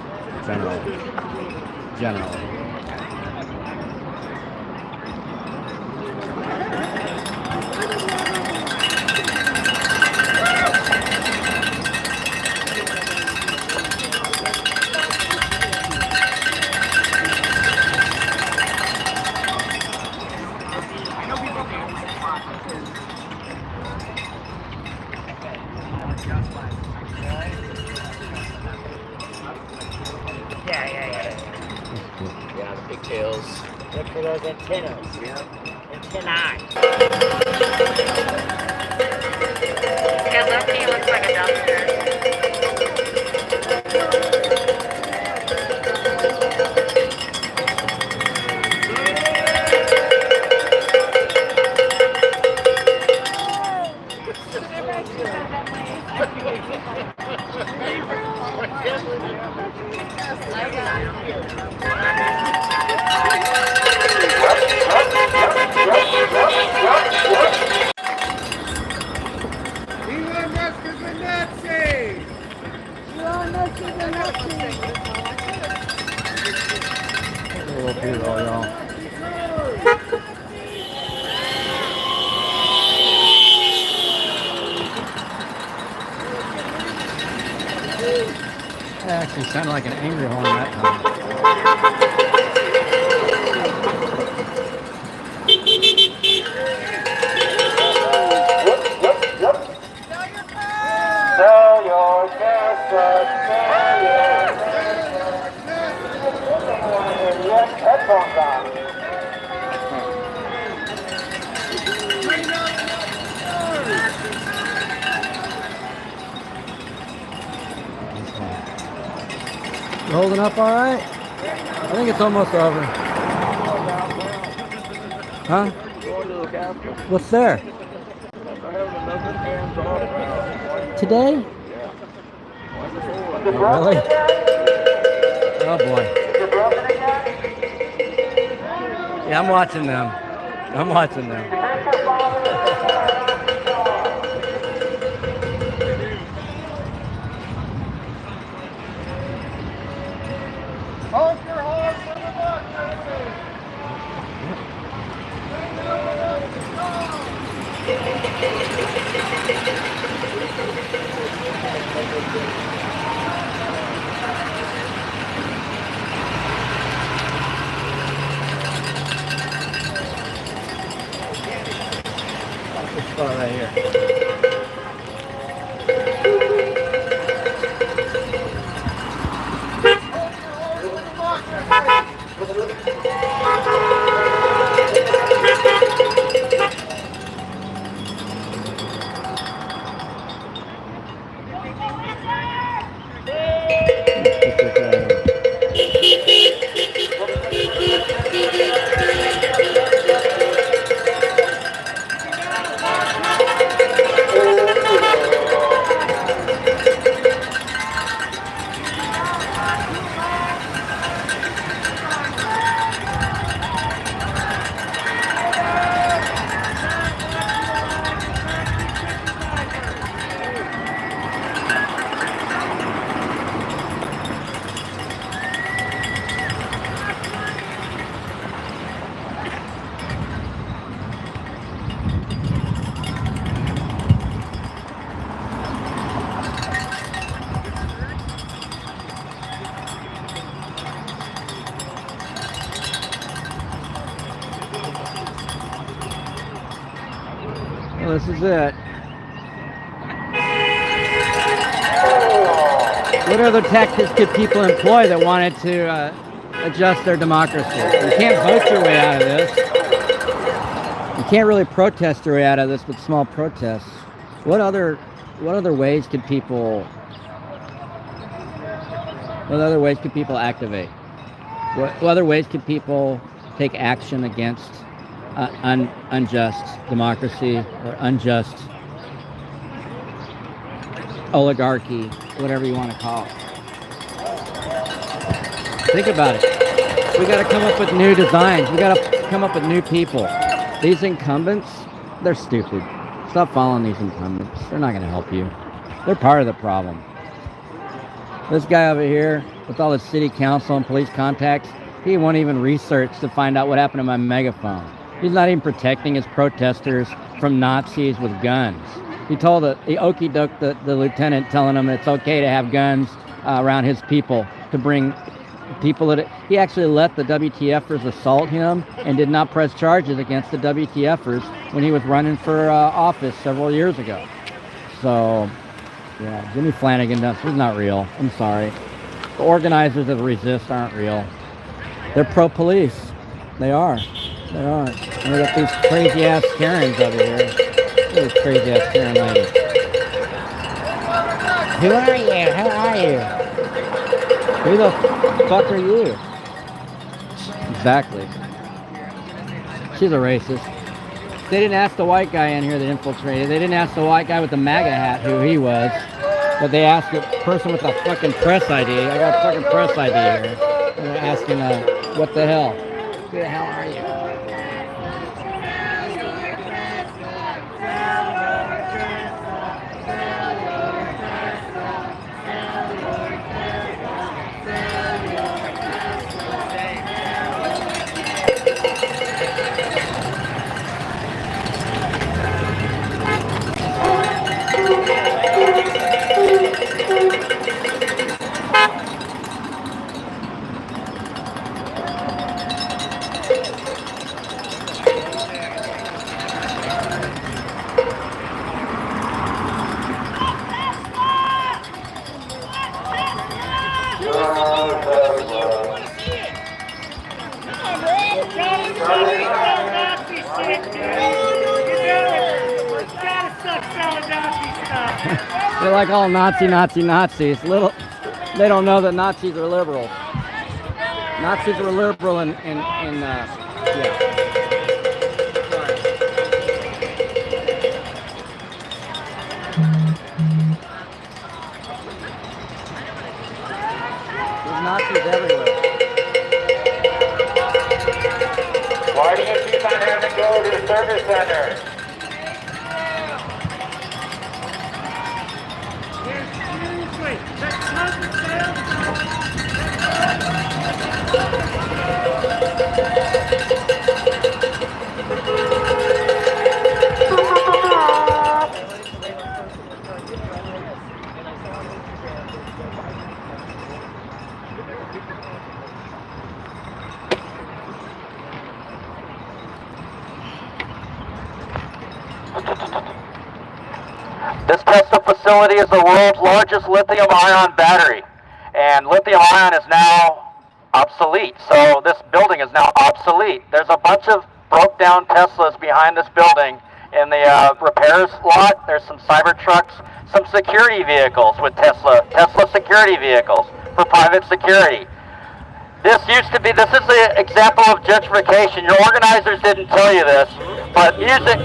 generally. Yeah, the pigtails. Look for those antennas. Antennae. Yeah, lefty looks like a dumpster. Elon Musk is a Nazi! Elon Musk is a Nazi! Little hero, y'all. That actually sounded like an angry horn that time. Sell your Tesla, sell your Tesla. Headphones on. You holding up all right? I think it's almost over. Huh? What's there? Today? Oh, really? Oh boy. Yeah, I'm watching them. I'm watching them. Honk your horn for the Nazi! This spot right here. this is it. What other tactics could people employ that wanted to adjust their democracy? You can't vote your way out of this. You can't really protest your way out of this with small protests. What other ways could people? What other ways could people activate? What other ways could people take action against unjust democracy or unjust oligarchy, whatever you want to call it? Think about it. We got to come up with new designs. We got to come up with new people. These incumbents, they're stupid. Stop following these incumbents. They're not going to help you. They're part of the problem. This guy over here with all his city council and police contacts, he won't even research to find out what happened to my megaphone. He's not even protecting his protesters from Nazis with guns. He told he okey-doked the lieutenant, telling him it's okay to have guns around his people, to bring people that... He actually let the WTFers assault him and did not press charges against the WTFers when he was running for office several years ago. So, yeah, Jimmy Flanagan, he's not real. I'm sorry. The organizers of Resist aren't real. They're pro-police. They are. They are. And we got these crazy-ass Karens over here. Look at these crazy-ass Karen ladies. Who are you? How are you? Who the fuck are you? Exactly. She's a racist. They didn't ask the white guy in here that infiltrated. They didn't ask the white guy with the MAGA hat who he was. But they asked the person with the fucking press ID. I got a fucking press ID here. And they're asking, what the hell? Who the hell are you? They're like all Nazis. They don't know that Nazis are liberal. Nazis were liberal yeah. There's Nazis everywhere. Why do you keep on having to go to the service center? This Tesla facility is the world's largest lithium-ion battery, and lithium-ion is now obsolete, so this building is now obsolete. There's a bunch of broke-down Teslas behind this building in the repairs lot. There's some Cybertrucks, some security vehicles with Tesla security vehicles for private security. This is the example of gentrification. Your organizers didn't tell you this, but music...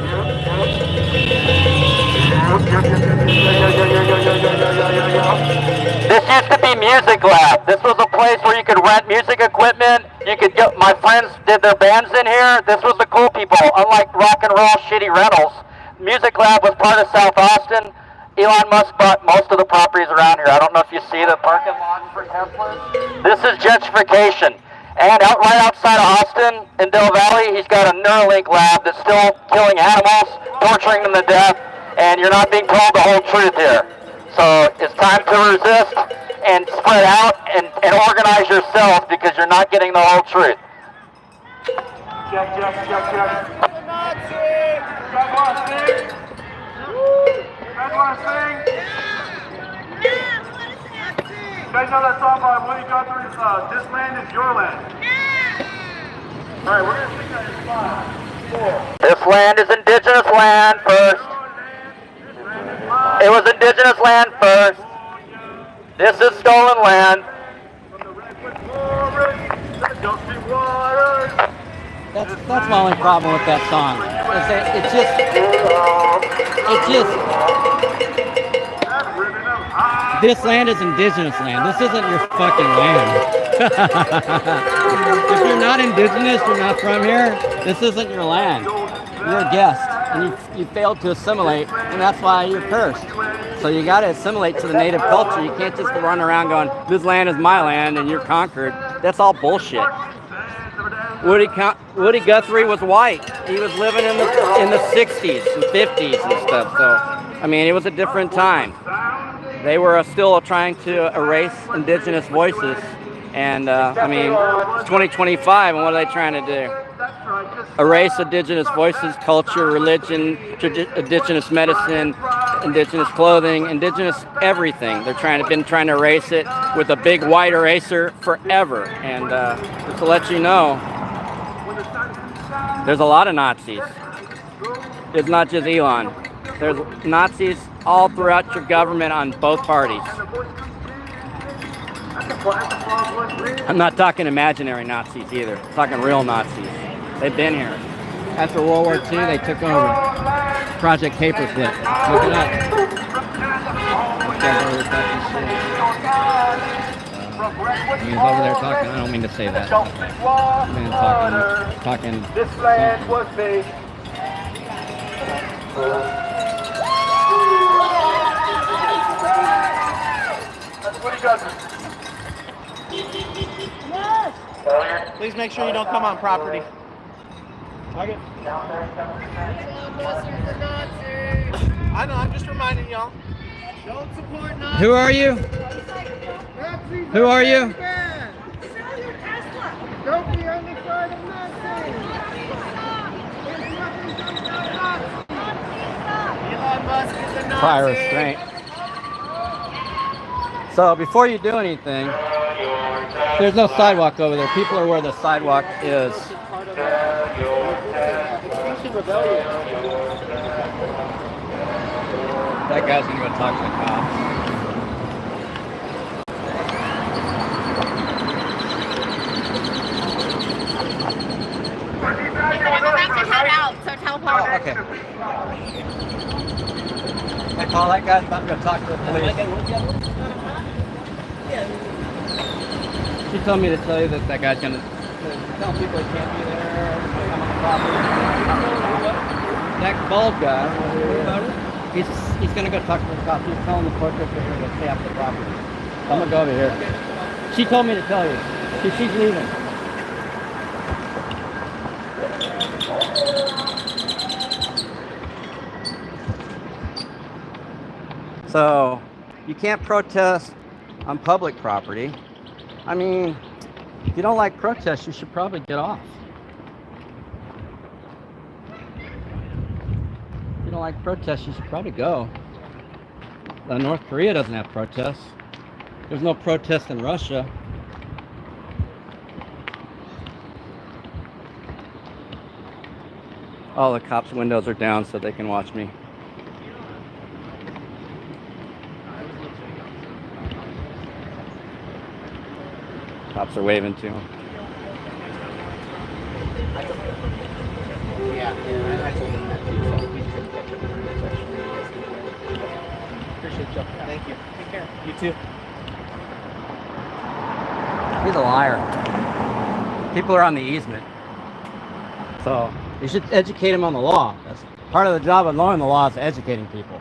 This used to be Music Lab. This was a place where you could rent music equipment. You could get, my friends did their bands in here. This was the cool people. Unlike rock and roll shitty rentals, Music Lab was part of South Austin. Elon Musk bought most of the properties around here. I don't know if you see the parking lots for Teslas. This is gentrification. And right outside of Austin, in Del Valley, he's got a Neuralink lab that's still killing animals, torturing them to death, and you're not being told the whole truth here. So it's time to resist and spread out and organize yourself, because you're not getting the whole truth. Check. out that song by Woody Guthrie's This Land Is Your Land. All right, we're going to sing that in 5, 4. This land is indigenous land first. It was indigenous land first. This is stolen land. That's my only problem with that song. Is that this land is indigenous land. This isn't your fucking land. If you're not indigenous, you're not from here, this isn't your land. You're a guest, and you failed to assimilate, and that's why you're cursed. So you got to assimilate to the native culture. You can't just run around going, this land is my land, and you're conquered. That's all bullshit. Woody Guthrie was white. He was living in the 60s and 50s and stuff. So, I mean, it was a different time. They were still trying to erase indigenous voices. And, I mean, it's 2025, and what are they trying to do? Erase indigenous voices, culture, religion, indigenous medicine, indigenous clothing, indigenous everything. They're been trying to erase it with a big white eraser forever. And just to let you know, there's a lot of Nazis. It's not just Elon. There's Nazis all throughout your government on both parties. I'm not talking imaginary Nazis either. I'm talking real Nazis. They've been here. After World War II, they took over. Project Paperclip. Look it up. He's over there talking. I don't mean to say that. I mean talking. This land was made. That's what he does. Please make sure you don't come on property. Okay. I know, I'm just reminding y'all. Don't support Nazis. Who are you? Who are you? Don't be on the side of Nazis. Elon Musk is a Nazi. Prior restraint. So before you do anything, there's no sidewalk over there. People are where the sidewalk is. That guy's gonna go talk to the cops. I'm about to head out, so teleport. Oh, okay. I call that guy about to go talk to the police. She told me to tell you that that guy's gonna tell people they can't be there. Come on the property. That bald guy, he's gonna go talk to the cops. He's telling the protesters to stay off the property. I'm gonna go over here. She told me to tell you. She's leaving. So you can't protest on public property. I mean, if you don't like protests, you should probably get off. If you don't like protests, you should probably go. North Korea doesn't have protests. There's no protest in Russia. All the cops' windows are down so they can watch me. Cops are waving to him. Yeah, I told him that too. Appreciate you. Thank you. Take care. You too. He's a liar. People are on the easement. So you should educate him on the law. That's part of the job of knowing the law is educating people.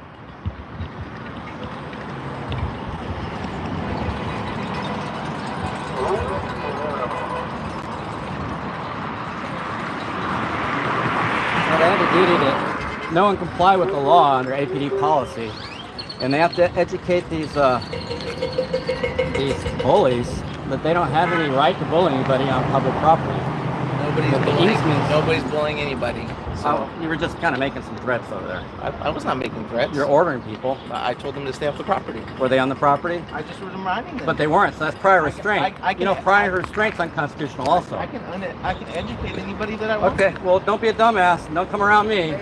They have a duty to know and comply with the law under APD policy, and they have to educate these bullies that they don't have any right to bully anybody on public property. Nobody's bullying anybody. So you were just kind of making some threats over there. I was not making threats. You're ordering people. I told them to stay off the property. Were they on the property? I just was reminding them. But they weren't, so that's prior restraint. I can- Prior restraint's unconstitutional also. I can educate anybody that I want. Okay, well, don't be a dumbass. Don't come around me.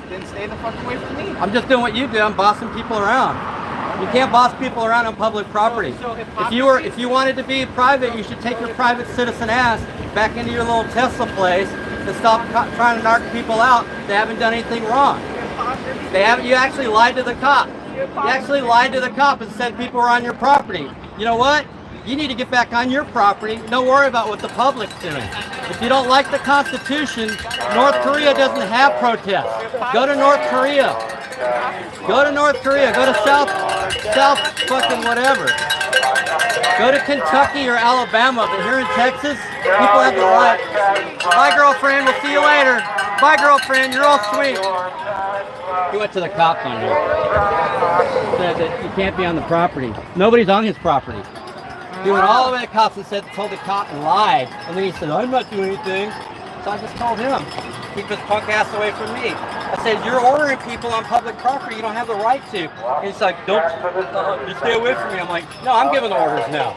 Then stay the fuck away from me. I'm just doing what you do. I'm bossing people around. You can't boss people around on public property. If you wanted to be private, you should take your private citizen ass back into your little Tesla place and stop trying to narc people out. They haven't done anything wrong. They haven't. You actually lied to the cop. You actually lied to the cop and said people were on your property. You know what? You need to get back on your property. Don't worry about what the public's doing. If you don't like the Constitution, North Korea doesn't have protests. Go to North Korea. Go to North Korea. Go to South fucking whatever. Go to Kentucky or Alabama. But here in Texas, people have the right. Bye, girlfriend. We'll see you later. Bye, girlfriend. You're all sweet. He went to the cops on here. Said that you can't be on the property. Nobody's on his property. He went all the way to the cops and told the cop and lied. And then he said, I'm not doing anything. So I just told him, keep his punk ass away from me. I said, you're ordering people on public property. You don't have the right to. And he's like, don't, just stay away from me. I'm like, no, I'm giving orders now.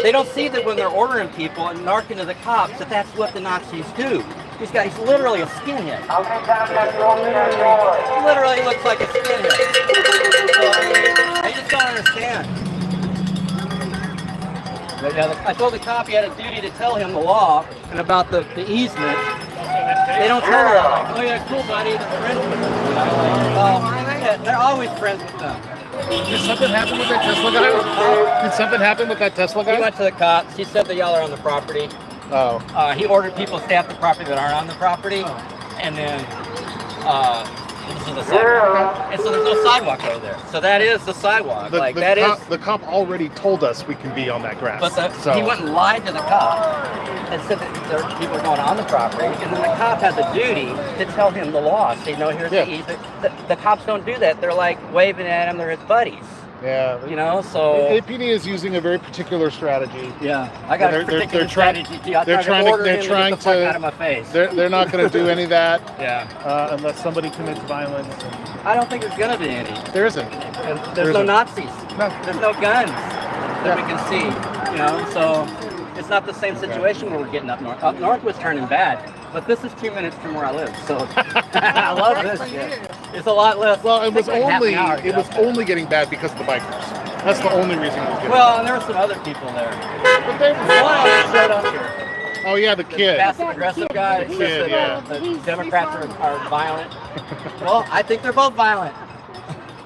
They don't see that when they're ordering people and narking to the cops that that's what the Nazis do. He's literally a skinhead. Literally looks like a skinhead. So, I just don't understand. I told the cop he had a duty to tell him the law and about the easement. They don't tell him, like, oh yeah, cool buddy, they're friends with them. Yeah, they're always friends with them. Did something happen with that Tesla guy? Did something happen with that Tesla guy? He went to the cops. He said that y'all are on the property. Oh. He ordered people to stay off the property that aren't on the property. And then, the sidewalk. And so there's no sidewalk over there. So that is the sidewalk. The cop already told us we can be on that grass. But he went and lied to the cop and said that there are people going on the property. And then the cop has a duty to tell him the law. Say, no, here's the easement. The cops don't do that. They're like waving at him. They're his buddies. Yeah. You know, so APD is using a very particular strategy. Yeah, I got a particular strategy. They're trying to get the fuck out of my face. They're not going to do any of that. Yeah. Unless somebody commits violence. I don't think there's going to be any. There isn't. There's no Nazis. No. There's no guns that we can see. You know, so it's not the same situation where we're getting up north. Up north was turning bad. But this is 2 minutes from where I live, so I love this shit. It's a lot less. Well, it was only getting bad because of the bikers. That's the only reason it was getting bad. And there were some other people there. But they were showed up here. Oh yeah, the kid. Passive aggressive guy. The kid, yeah. The Democrats are violent. Well, I think they're both violent.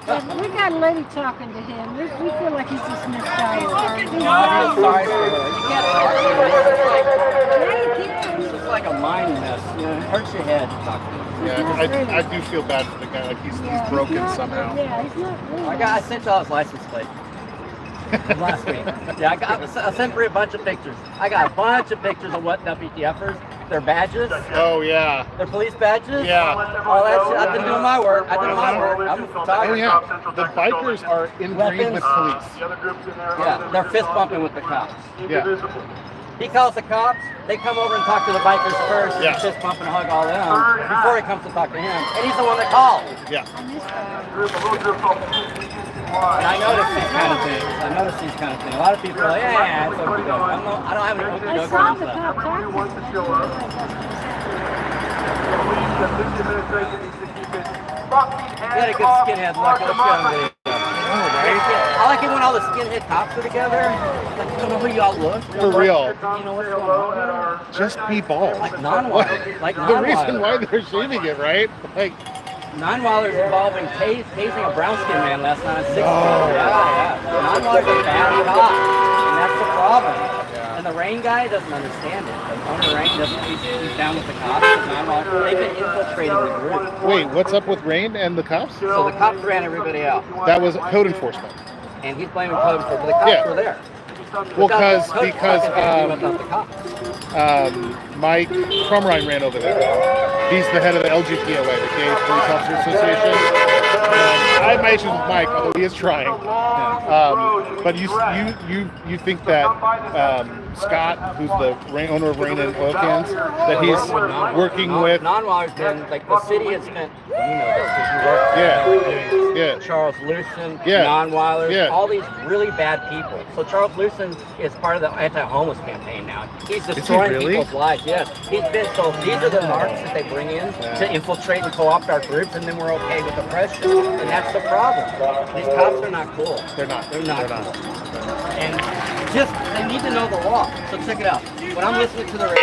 We got a lady talking to him. We feel like he's just misguided. I'm sorry for her. You can't talk to her. It's just like a mind mess. You know, it hurts your head to talk to him. Yeah, I do feel bad for the guy. Like he's broken somehow. Yeah, he's not really. I sent y'all his license plate. Last week. Yeah, I sent Brie a bunch of pictures. I got a bunch of pictures of what WTFers, their badges. Oh, yeah. Their police badges. Yeah. All that shit. I've been doing my work. I'm a photographer. Oh, yeah. The bikers are in breed with police. Yeah, they're fist bumping with the cops. Yeah. He calls the cops. They come over and talk to the bikers first. Yeah. And fist bump and hug all them before he comes to talk to him. And he's the one that called. Yeah. And I notice these kind of things. A lot of people are like, yeah, it's okay. I don't have any okey doke on this stuff. You had a good skinhead look. Let's get on video. I like it when all the skinhead cops are together. Like, you don't know who y'all look. For real. You know what's going on. Just be bald. Like non-wild. The reason why they're shaving it, right? Like. Non-wilders involving tasing a brown-skinned man last night on 6th Street. Yeah. Non-wilders are bad cop, and that's the problem. Yeah. And the Rain guy doesn't understand it. The owner Rain doesn't. He's down with the cops. They've been infiltrating the group. Wait, what's up with Rain and the cops? So the cops ran everybody out. That was code enforcement. And he's blaming code enforcement, but the cops were there. Well, because Mike Crumrine ran over there. He's the head of the LGPOA, the Gay Police Officers Association. I have my issues with Mike, although he is trying. But you think that Scott, who's the owner of Rain and Oil Cans, that he's working with non-wilders, been like the city has spent, you know, this because you work Charles Lewson, non-wilders, all these really bad people. So Charles Lewson is part of the anti-homeless campaign now. He's destroying people's lives. Yes, he's been. So these are the narcs that they bring in to infiltrate and co-opt our groups, and then we're okay with oppression. And that's the problem. These cops are not cool. They're not. They're not cool. And just they need to know the law. So check it out. When I'm listening to the radio.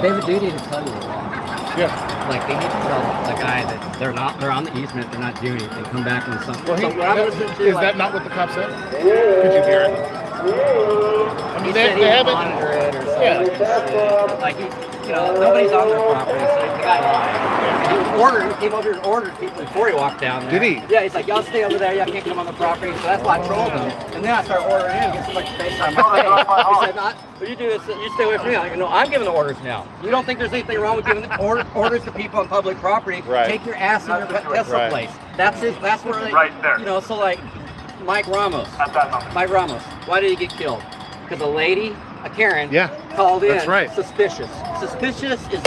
They have a duty to tell you that. Yeah. Like they need to tell the guy that they're on the easement, they're not doing anything. Come back and something. Well, is that not what the cop said? Could you hear it? I mean, they haven't monitor it or something. Like nobody's on their property, so the guy lied. He came over here and ordered people before he walked down there. Did he? Yeah, he's like, y'all stay over there, y'all can't come on the property. So that's why I trolled him. And then I started ordering him, get so much space on my face. He said, you do this, you stay away from me. I'm like, no, I'm giving the orders now. You don't think there's anything wrong with giving orders to people on public property? Right. Take your ass in your Tesla place. That's where they, right there. You know, so like Mike Ramos. At that moment. Mike Ramos. Why did he get killed? Because a lady, a Karen, called in. That's right. Suspicious. Suspicious is.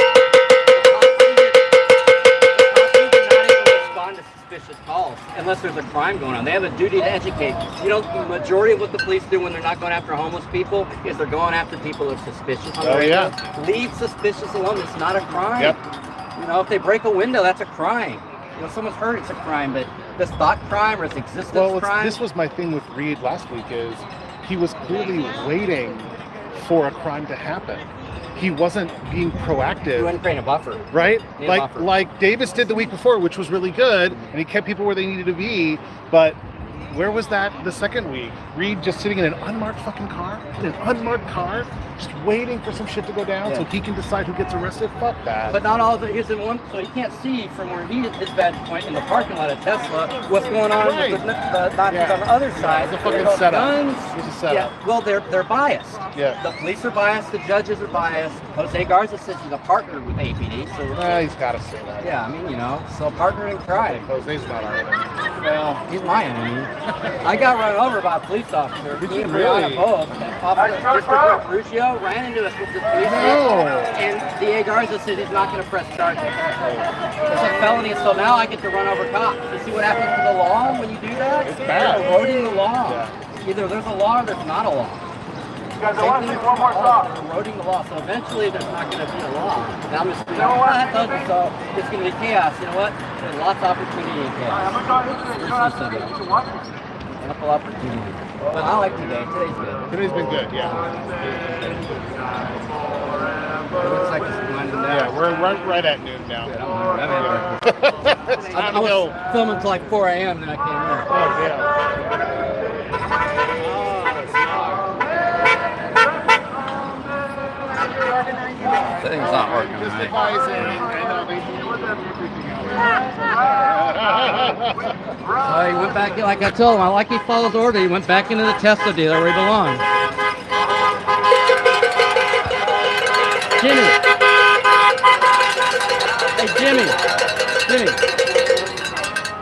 Suspicious calls unless there's a crime going on. They have a duty to educate. You know, the majority of what the police do when they're not going after homeless people is they're going after people that are suspicious. Leave suspicious alone. It's not a crime. You know, if they break a window, that's a crime. You know, if someone's hurt, it's a crime. But this thought crime or this existence crime. This was my thing with Reed last week is he was clearly waiting for a crime to happen. He wasn't being proactive. He wasn't creating a buffer. Right? Like Davis did the week before, which was really good, and he kept people where they needed to be, but where was that the second week? Reed just sitting in an unmarked fucking car? In an unmarked car? Just waiting for some shit to go down so he can decide who gets arrested? Fuck that. But not all of it is in one, so you can't see from where he is, his vantage point in the parking lot of Tesla, what's going on with the Nazis on the other side. It's a fucking setup. It's a setup. Yeah, well, they're biased. Yeah. The police are biased, the judges are biased. Jose Garza says he's a partner with APD, so... he's got to say that. Yeah, I mean, you know, so partner in crime. Jose's not our enemy. Well, he's my enemy. I got run over by a police officer. Did you really? Ruscio ran into us with the police. And DA Garza said he's not going to press charges. It's a felony, so now I get to run over cops. You see what happens to the law when you do that? It's bad. You're eroding the law. Either there's a law or there's not a law. You guys, I want to take one more stop. Eroding the law, so eventually there's not going to be a law. And I'm just going to so it's going to be chaos. You know what? There's lots of opportunity in chaos. Ample opportunity. But I like today. Today's good. Today's been good, It looks like it's winding down. Yeah, we're right at noon now. I was filming until like 4 a.m. and then I came in. Oh, yeah. Thing's not working He went back, like I told him, I like he follows order. He went back into the Tesla dealer where he belonged. Jimmy. Hey, Jimmy.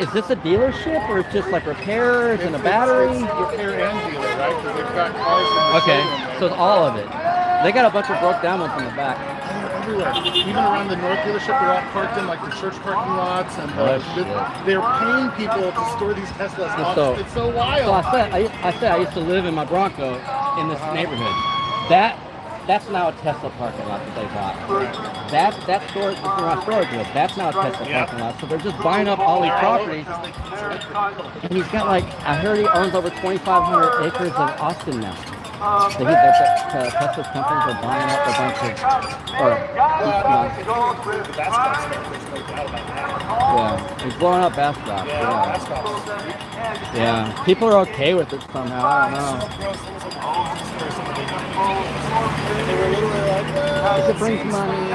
Is this a dealership or it's just like repairers and a battery? It's repair and dealer, right? Because they've got cars in the showroom. So it's all of it. They got a bunch of broke down ones in the back. Everywhere. Even around the North dealership, they're all parked in like the church parking lots, and they're paying people to store these Teslas. It's so wild. So I said I used to live in my Bronco in this neighborhood. That's now a Tesla parking lot that they bought. That storage was. That's now a Tesla parking lot. So they're just buying up all these properties. And he's got like, I heard he owns over 2,500 acres of Austin now. So Tesla's companies are buying up a bunch of, he's blowing up Bastrop. Yeah, people are okay with it somehow. I don't know. It brings money.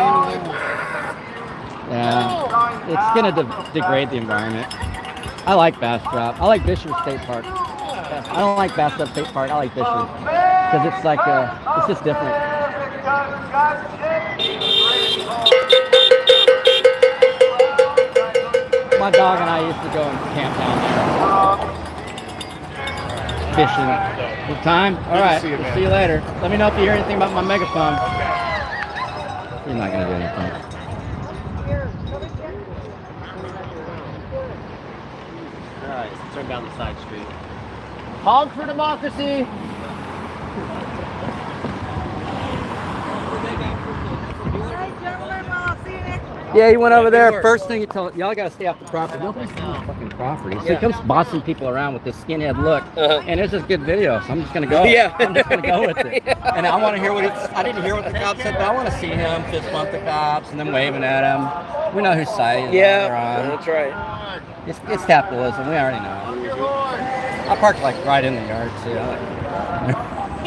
Yeah, it's gonna degrade the environment. I like Bastrop. I like Bishop State Park. I don't like bathtub state park. I like this one because it's like it's just different. My dog and I used to go and camp down there. Fishing. Good time? All right. We'll see you later. Let me know if you hear anything about my megaphone. You're not going to do anything. All right, let's turn down the side street. Hog for democracy. Yeah, he went over there. First thing you tell y'all gotta stay off the property. Nobody's on the fucking property. So he comes bossing people around with this skinhead look, and it's just good video. So I'm just gonna go. I'm just gonna go with it. And I want to hear what I didn't hear what the cops said, but I want to see him fist bump the cops and then waving at him. We know whose side they're on. That's right. It's capitalism. We already know. I parked like right in the yard too.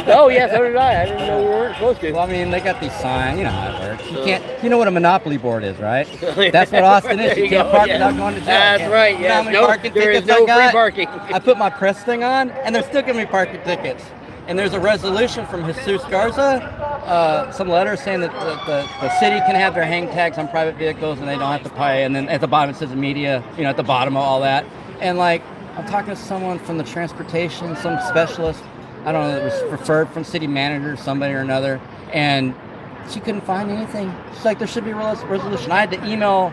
Oh yeah, so did I. I didn't know we weren't supposed to. Well, I mean, they got these signs. You know how it works. You can't. You know what a monopoly board is, right? That's what Austin is. You can't park without going to jail. That's right. Yeah. There is no free parking. I put my press thing on, and they're still giving me parking tickets. And there's a resolution from Jesus Garza, some letter saying that the city can have their hang tags on private vehicles and they don't have to pay. And then at the bottom it says the media, you know, at the bottom of all that. And like, I'm talking to someone from the transportation, some specialist, I don't know, that was referred from city manager, somebody or another, and she couldn't find anything. She's like, there should be a resolution. I had to email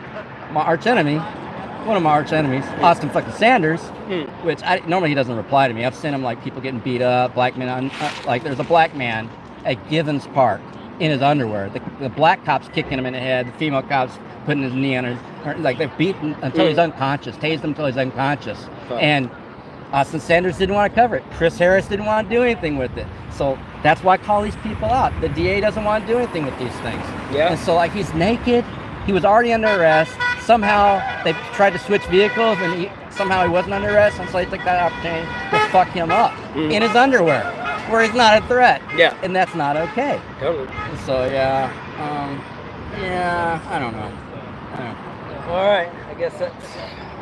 my arch enemy, one of my arch enemies, Austin fucking Sanders, which normally he doesn't reply to me. I've seen him like people getting beat up, black men, like there's a black man at Givens Park in his underwear. The black cops kicking him in the head, the female cops putting his knee on his, like they've beaten until he's unconscious, tased him until he's unconscious. And Austin Sanders didn't want to cover it. Chris Harris didn't want to do anything with it. So that's why I call these people out. The DA doesn't want to do anything with these things. Yeah. And so like he's naked. He was already under arrest. Somehow they tried to switch vehicles and somehow he wasn't under arrest. And so they took that opportunity to fuck him up in his underwear where he's not a threat. Yeah. And that's not okay. Totally. So yeah, I don't know. All right, I guess that's,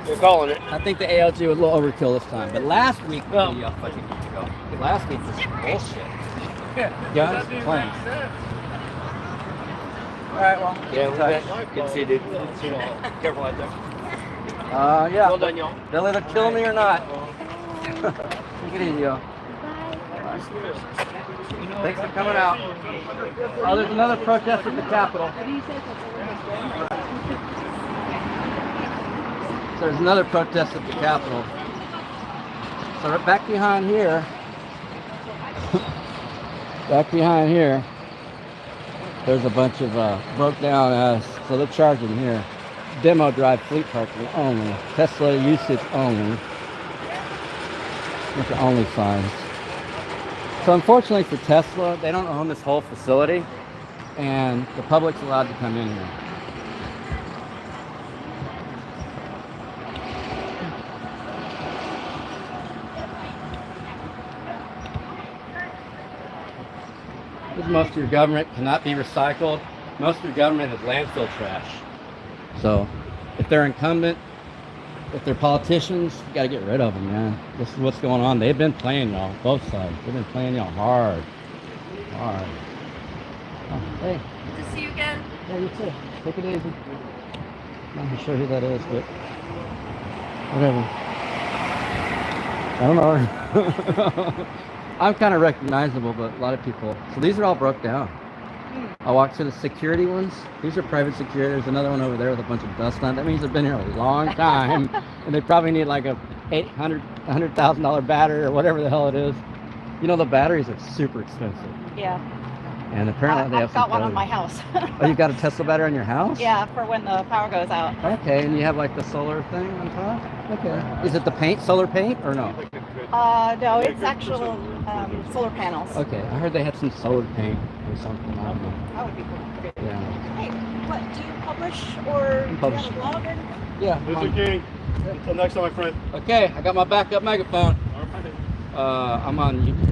you're calling it. I think the ALG was a little overkill this time, but last week, last week was bullshit. Guns, planes. All right, well. Yeah, good to see you, dude. Careful out there. Yeah. Well done, y'all. They'll either kill me or not. Take it easy, y'all. Thanks for coming out. Oh, there's another protest at the Capitol. So there's another protest at the Capitol. So right back behind here, there's a bunch of broke down, so they're charging here. Demo drive fleet parking only. Tesla usage only. Bunch of only signs. So unfortunately for Tesla, they don't own this whole facility and the public's allowed to come in here. Most of your government cannot be recycled. Most of your government is landfill trash. So if they're incumbent, if they're politicians, you gotta get rid of them, man. This is what's going on. They've been playing y'all, both sides. They've been playing y'all hard. Oh, hey. Good to see you again. Yeah, you too. Take it easy. I'm not sure who that is, but whatever. I don't know. I'm kind of recognizable, but a lot of people. So these are all broke down. I walked to the security ones. These are private security. There's another one over there with a bunch of dust on it. That means they've been here a long time, and they probably need like a $100,000 battery or whatever the hell it is. You know, the batteries are super expensive. Yeah. And apparently they have I've got one on my house. Oh, you've got a Tesla battery on your house? Yeah, for when the power goes out. Okay, and you have like the solar thing on top? Okay. Is it the paint, solar paint, or no? No, it's actual solar panels. Okay, I heard they had some solar paint or something. I don't know. That would be cool. Yeah. Hey, what, do you publish or Publish. do you have a blog or? Yeah. Mr. King, until next time, my friend. Okay, I got my backup megaphone. I'm on YouTube.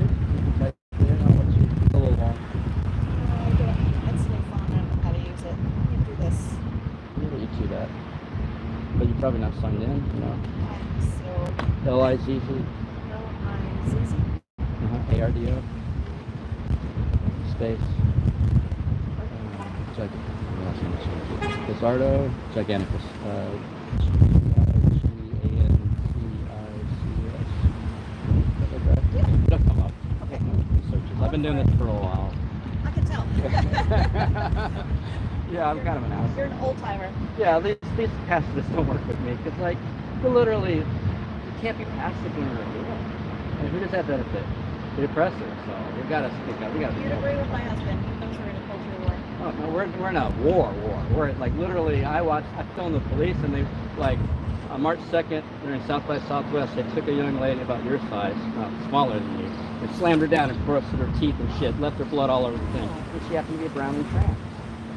But you're probably not signed in, you know. So LIZZ. ARDO. Space. Lizzardo, Giganticus. Giganticus. It'll come up. Okay. Searches. I've been doing this for a while. I can tell. Yeah, I'm kind of an asshole. You're an old timer. Yeah, these pacifists don't work with me because, like, literally, you can't be passive when you're a hero. And who does that benefit? The oppressor. So we gotta speak up. We gotta be You'd agree with my husband. He thinks we're in a culture war. Oh, no, we're in a war. We're like literally. I filmed the police, and they like on March 2nd, they're in South by Southwest. They took a young lady about your size, smaller than you, and slammed her down and busted her teeth and shit, left her blood all over the thing. And she happened to be brown and trans,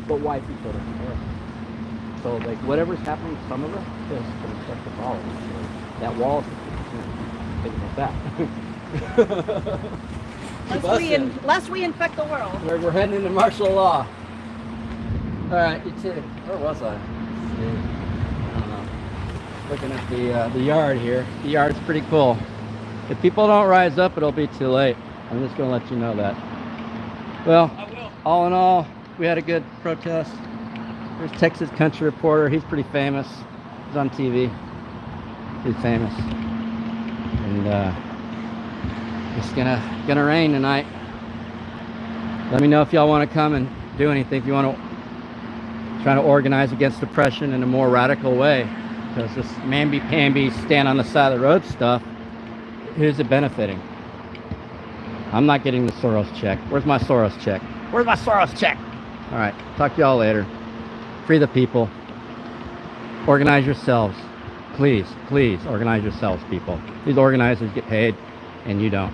but white people don't care. So like whatever's happening to some of us is going to affect the all of us. That wall is taking it back. Lest we infect the world. We're heading into martial law. All right, you too. Where was I? I don't know. Looking at the yard here. The yard's pretty cool. If people don't rise up, it'll be too late. I'm just gonna let you know that. Well, all in all, we had a good protest. There's Texas Country Reporter. He's pretty famous. He's on TV. He's famous. And it's gonna rain tonight. Let me know if y'all want to come and do anything. If you want to try to organize against oppression in a more radical way, because this mamby-pamby stand on the side of the road stuff, who's it benefiting? I'm not getting the Soros check. Where's my Soros check? Where's my Soros check? All right, talk to y'all later. Free the people. Organize yourselves. Please, please organize yourselves, people. These organizers get paid and you don't.